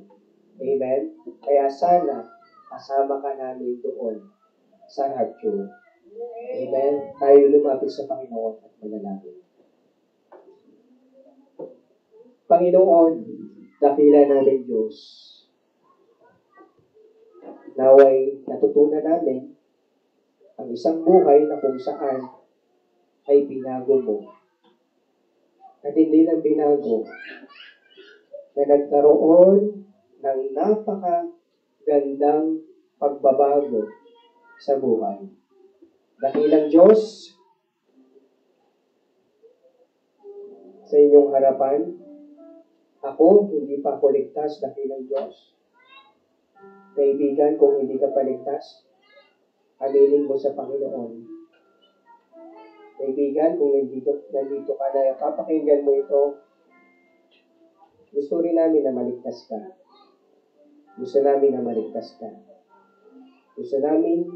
Amen? Kaya sana, kasama ka namin doon sa rapture. Amen? Tayo lumapit sa Panginoon at manalangin. Panginoon, dakila namin Diyos. Naway natutunan namin ang isang buhay na kung saan ay binago mo. At hindi lang binago, na nagkaroon ng napakagandang pagbabago sa buhay. Dakilang Diyos, sa inyong harapan, ako, hindi pa ako ligtas, dakilang Diyos. Kaibigan, kung hindi ka paligtas, aminin mo sa Panginoon. Kaibigan, kung nandito ka na, papakinggan mo ito, gusto rin namin na maligtas ka. Gusto namin na maligtas ka. Gusto namin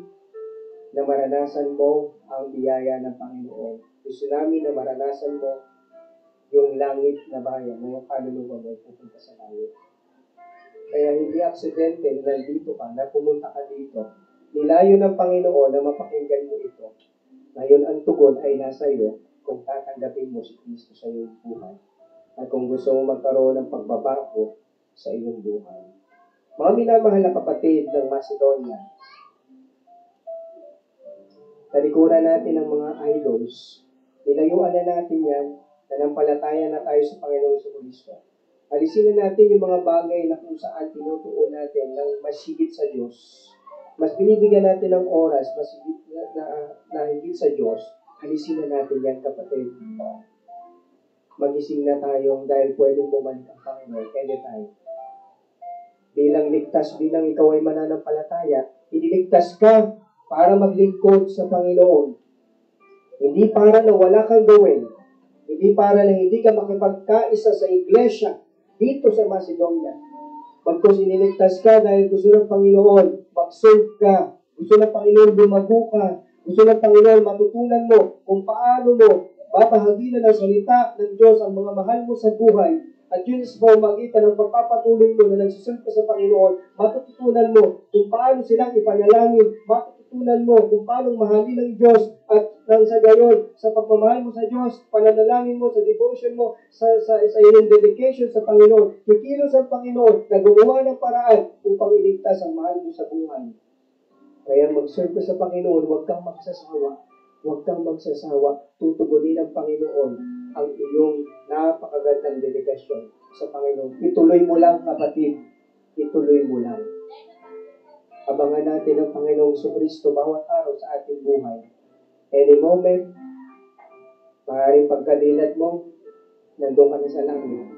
na maranasan mo ang biyaya ng Panginoon. Gusto namin na maranasan mo yung langit na bayan, na yung kaluluwa mo pupunta sa langit. Kaya hindi aksidente na nandito ka, na pumunta ka dito. Nilayo ng Panginoon na mapakinggan mo ito. Ngayon ang tugon ay nasa iyo kung tatanggapin mo si Kristo sa iyong buhay. At kung gusto mo magkaroon ng pagbabago sa iyong buhay. Mga minamahal na kapatid ng Macedonia, talikuran natin ang mga idols. Nilayuan na natin yan, nanampalataya na tayo sa Panginoong Kristo. Alisin na natin yung mga bagay na kung saan tinutuon natin ng mas higit sa Diyos. Mas binibigyan natin ng oras, mas higit na higit sa Diyos. Alisin na natin yan, kapatid. Magising na tayo dahil pwedeng bumalik ang Panginoon anytime. Bilang ligtas, bilang ikaw ay mananampalataya, iniligtas ka para maglingkod sa Panginoon. Hindi para na wala kang gawin. Hindi para na hindi ka makipagkaisa sa iglesia dito sa Macedonia. Pagkos iniligtas ka dahil gusto ng Panginoon, mag-serve ka. Gusto ng Panginoon lumago ka. Gusto ng Panginoon matutunan mo kung paano mo babahaginan ang salita ng Diyos ang mga mahal mo sa buhay. At yun sa pamamagitan ng pagpapatuloy mo na nagsiserve ka sa Panginoon, matututunan mo kung paano silang ipanalangin, matutunan mo kung paano mahalin ng Diyos at nang sa gayon, sa pagmamahal mo sa Diyos, pananalangin mo, sa devotion mo, sa iyong dedication sa Panginoon, kikilos ang Panginoon na gumawa ng paraan upang iligtas ang mahal mo sa buhay. Kaya mag-serve ka sa Panginoon, huwag kang magsasawa. Huwag kang magsasawa. Tutugunin ng Panginoon ang iyong napakagandang dedikasyon sa Panginoon. Ituloy mo lang, kapatid. Ituloy mo lang. Abangan natin ang Panginoong Kristo bawat araw sa ating buhay. Any moment, maaaring pagkadilat mo, nandun ka na sa langit.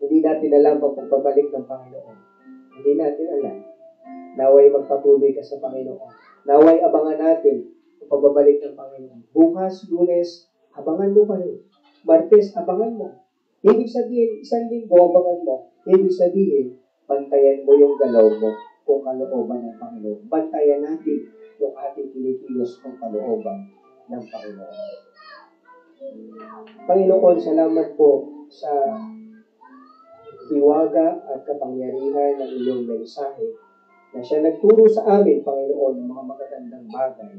Hindi natin alam ang pagbabalik ng Panginoon. Hindi natin alam. Naway magpatuloy ka sa Panginoon. Naway abangan natin ang pagbabalik ng Panginoon. Bukas, Lunes, abangan mo pa rin. Martes, abangan mo. Ibig sabihin, isang linggo, abangan mo. Ibig sabihin, bantayan mo yung galaw mo kung kalooban ng Panginoon. Bantayan natin yung ating kinikilos kung kalooban ng Panginoon. Panginoon, salamat po sa hiwaga at kapangyarihan ng iyong mensahe na siya nagturo sa amin, Panginoon, ng mga magagandang bagay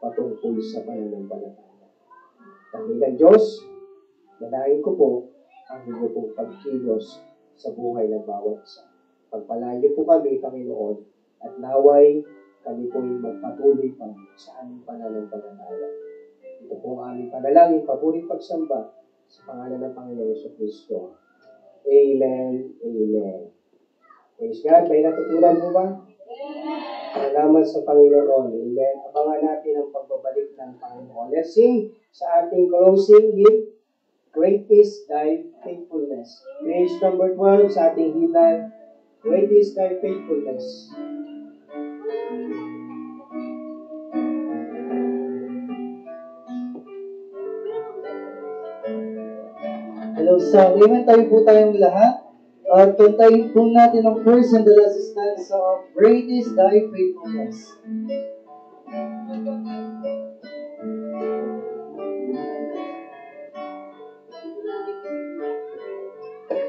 patungkol sa pananampalataya. Dakilang Diyos, dalahin ko po ang inyo pong pagkilos sa buhay ng bawat isa. Pagpalayo po kami, Panginoon, at naway kami po yung magpatuloy pa sa aming pananampalataya. Ito po ang aming panalangin, papuring pagsamba sa pangalan ng Panginoon sa Kristo. Amen. Amen. Praise God. May natutunan mo ba? Salamat sa Panginoon. Amen. Abangan natin ang pagbabalik ng Panginoon. Let's sing sa ating closing hymn, Great is Thy Faithfulness. Page number 12 sa ating hymnal, Great is Thy Faithfulness. Hello, so amen tayo po tayong lahat. At kantayin po natin ang first and the last stanza of Great is Thy Faithfulness.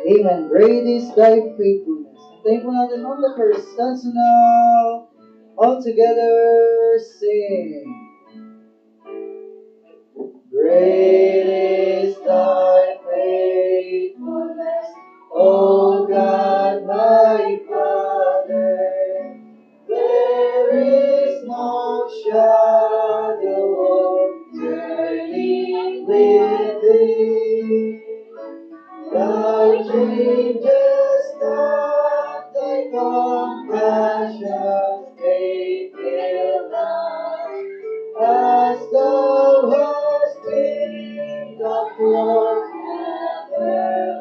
Amen. Great is Thy faithfulness. Kantayin po natin on the first stanza now. All together sing. Great is Thy faithfulness, O God my Father. There is no shadow of turning with Thee. Thou changest not, Thy compassions they fail not. As Thou hast been, Thou forever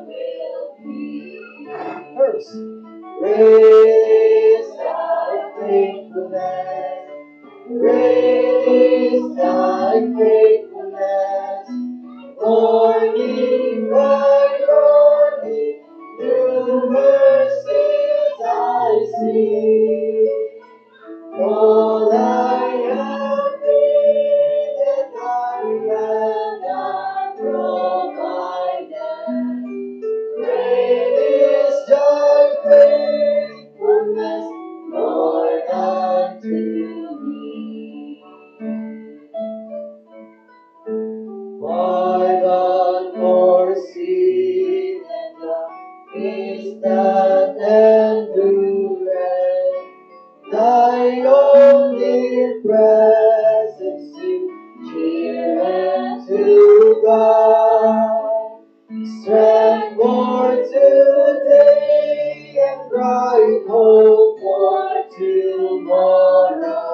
will be. First, great is Thy faithfulness, great is Thy faithfulness. Morning by morning, new mercies I see. All I have needed, Thy hand hath provided. Great is Thy faithfulness, Lord, unto me. Pardon for sin and the peace that endureth. Thy own dear presence to cheer and to guide. Strength for today and bright hope for tomorrow.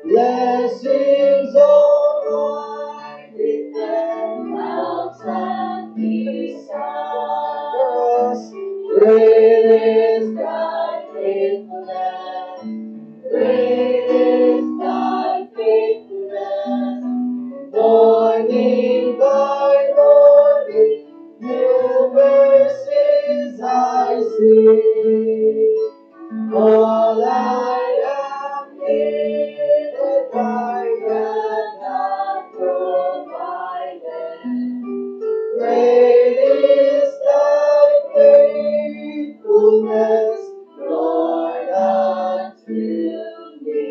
Blessings all mine with them helps and beside us. Great is Thy faithfulness, great is Thy faithfulness. Morning by morning, new mercies I see. All I have needed, Thy hand hath provided. Great is Thy faithfulness, Lord, unto me.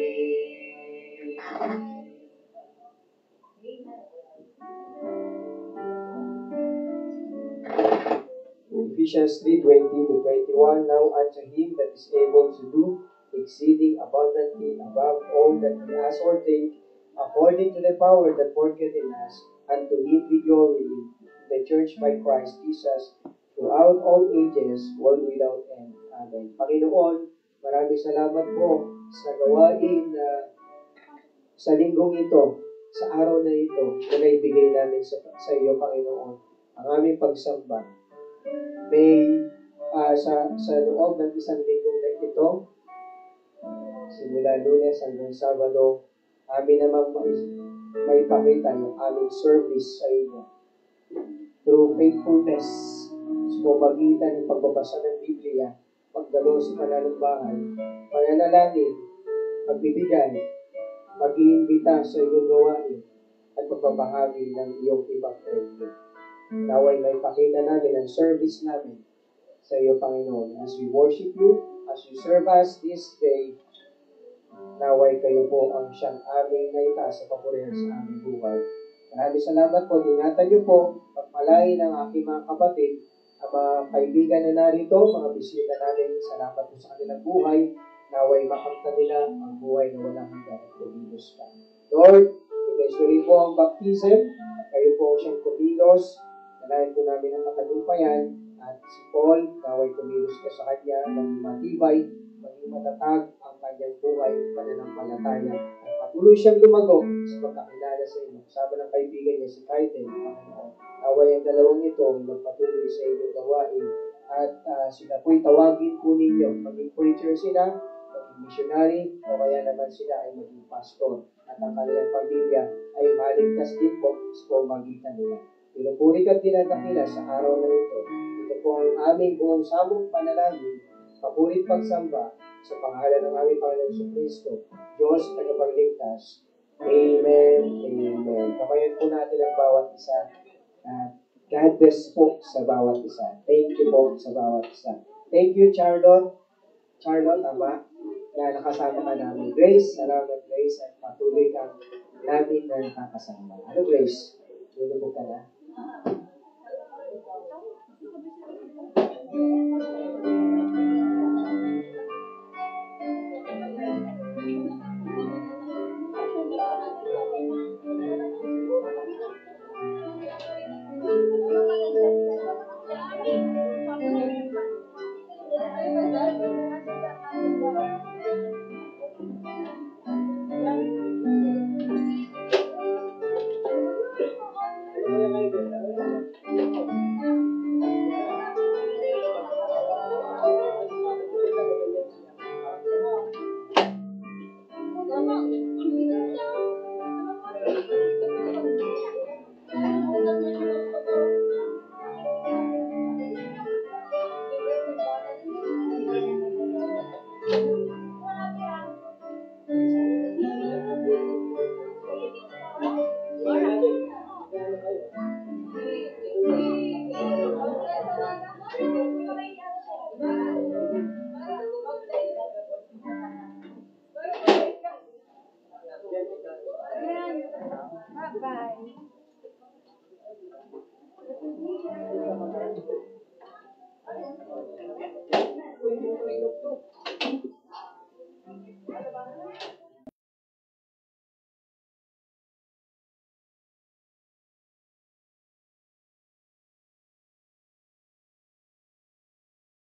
Ephesians 3:20-21, now unto Him that is able to do exceeding abundantly above all that we ask or think, according to the power that worketh in us, unto Him be glory in the church by Christ Jesus, throughout all ages, world without end. Amen. Panginoon, maraming salamat po sa gawain na sa linggong ito, sa araw na ito, na naibigay namin sa iyo, Panginoon, ang aming pagsamba. May sa loob ng isang linggo na ito, simula Lunes hanggang Sabado, amin namang may pakita yung aming service sa inyo. Through faithfulness, sa pamagitan ng pagbabasa ng Biblia, pagdalo sa pananambahan, pananalangin, pagbibigay, pag-iimbita sa iyong gawain, at pagbabahagi ng iyong ebanghelyo. Naway may pakita namin ang service namin sa iyo, Panginoon. As we worship you, as you serve us this day, naway kayo po ang siyang aming naitaas sa papurihan sa aming buhay. Maraming salamat po. Ingatan niyo po, pagpalain ang aking mga kapatid, ang mga kaibigan na narito, mga bisita namin. Salamat po sa kanilang buhay. Naway makamtan nila ang buhay na walang hanggan at kumilos ka. Lord, ikasuri po ang baptism. Kayo po siyang kumilos. Nalayan po namin ang katagumpayan at si Paul, naway kumilos ka sa kanya, maging matibay, maging matatag ang kanyang buhay, pananampalataya, at patuloy siyang lumago sa pagkakilala sa inyo. Kasama ng kaibigan niya si Kaiten, Panginoon. Naway ang dalawang ito ay magpatuloy sa inyong gawain at sila po'y tawagin po ninyo. Maging preacher sila, maging missionary, o kaya naman sila ay maging pastor. At ang kanilang pamilya ay maligtas din po sa pamagitan nila. Pinupuri at dinadakila sa araw na ito. Ito po ang aming buong sabong panalangin, papurit pagsamba sa pangalan ng aming Panginoong Kristo, Diyos tagapagligtas. Amen. Amen. Kamayan po natin ang bawat isa. At God bless po sa bawat isa. Thank you po sa bawat isa. Thank you, Charlotte. Charlotte, tama, na nakasama ka namin. Grace, salamat Grace, at patuloy kang namin na nakakasama. Ano Grace? Tulog ka na? Bye-bye.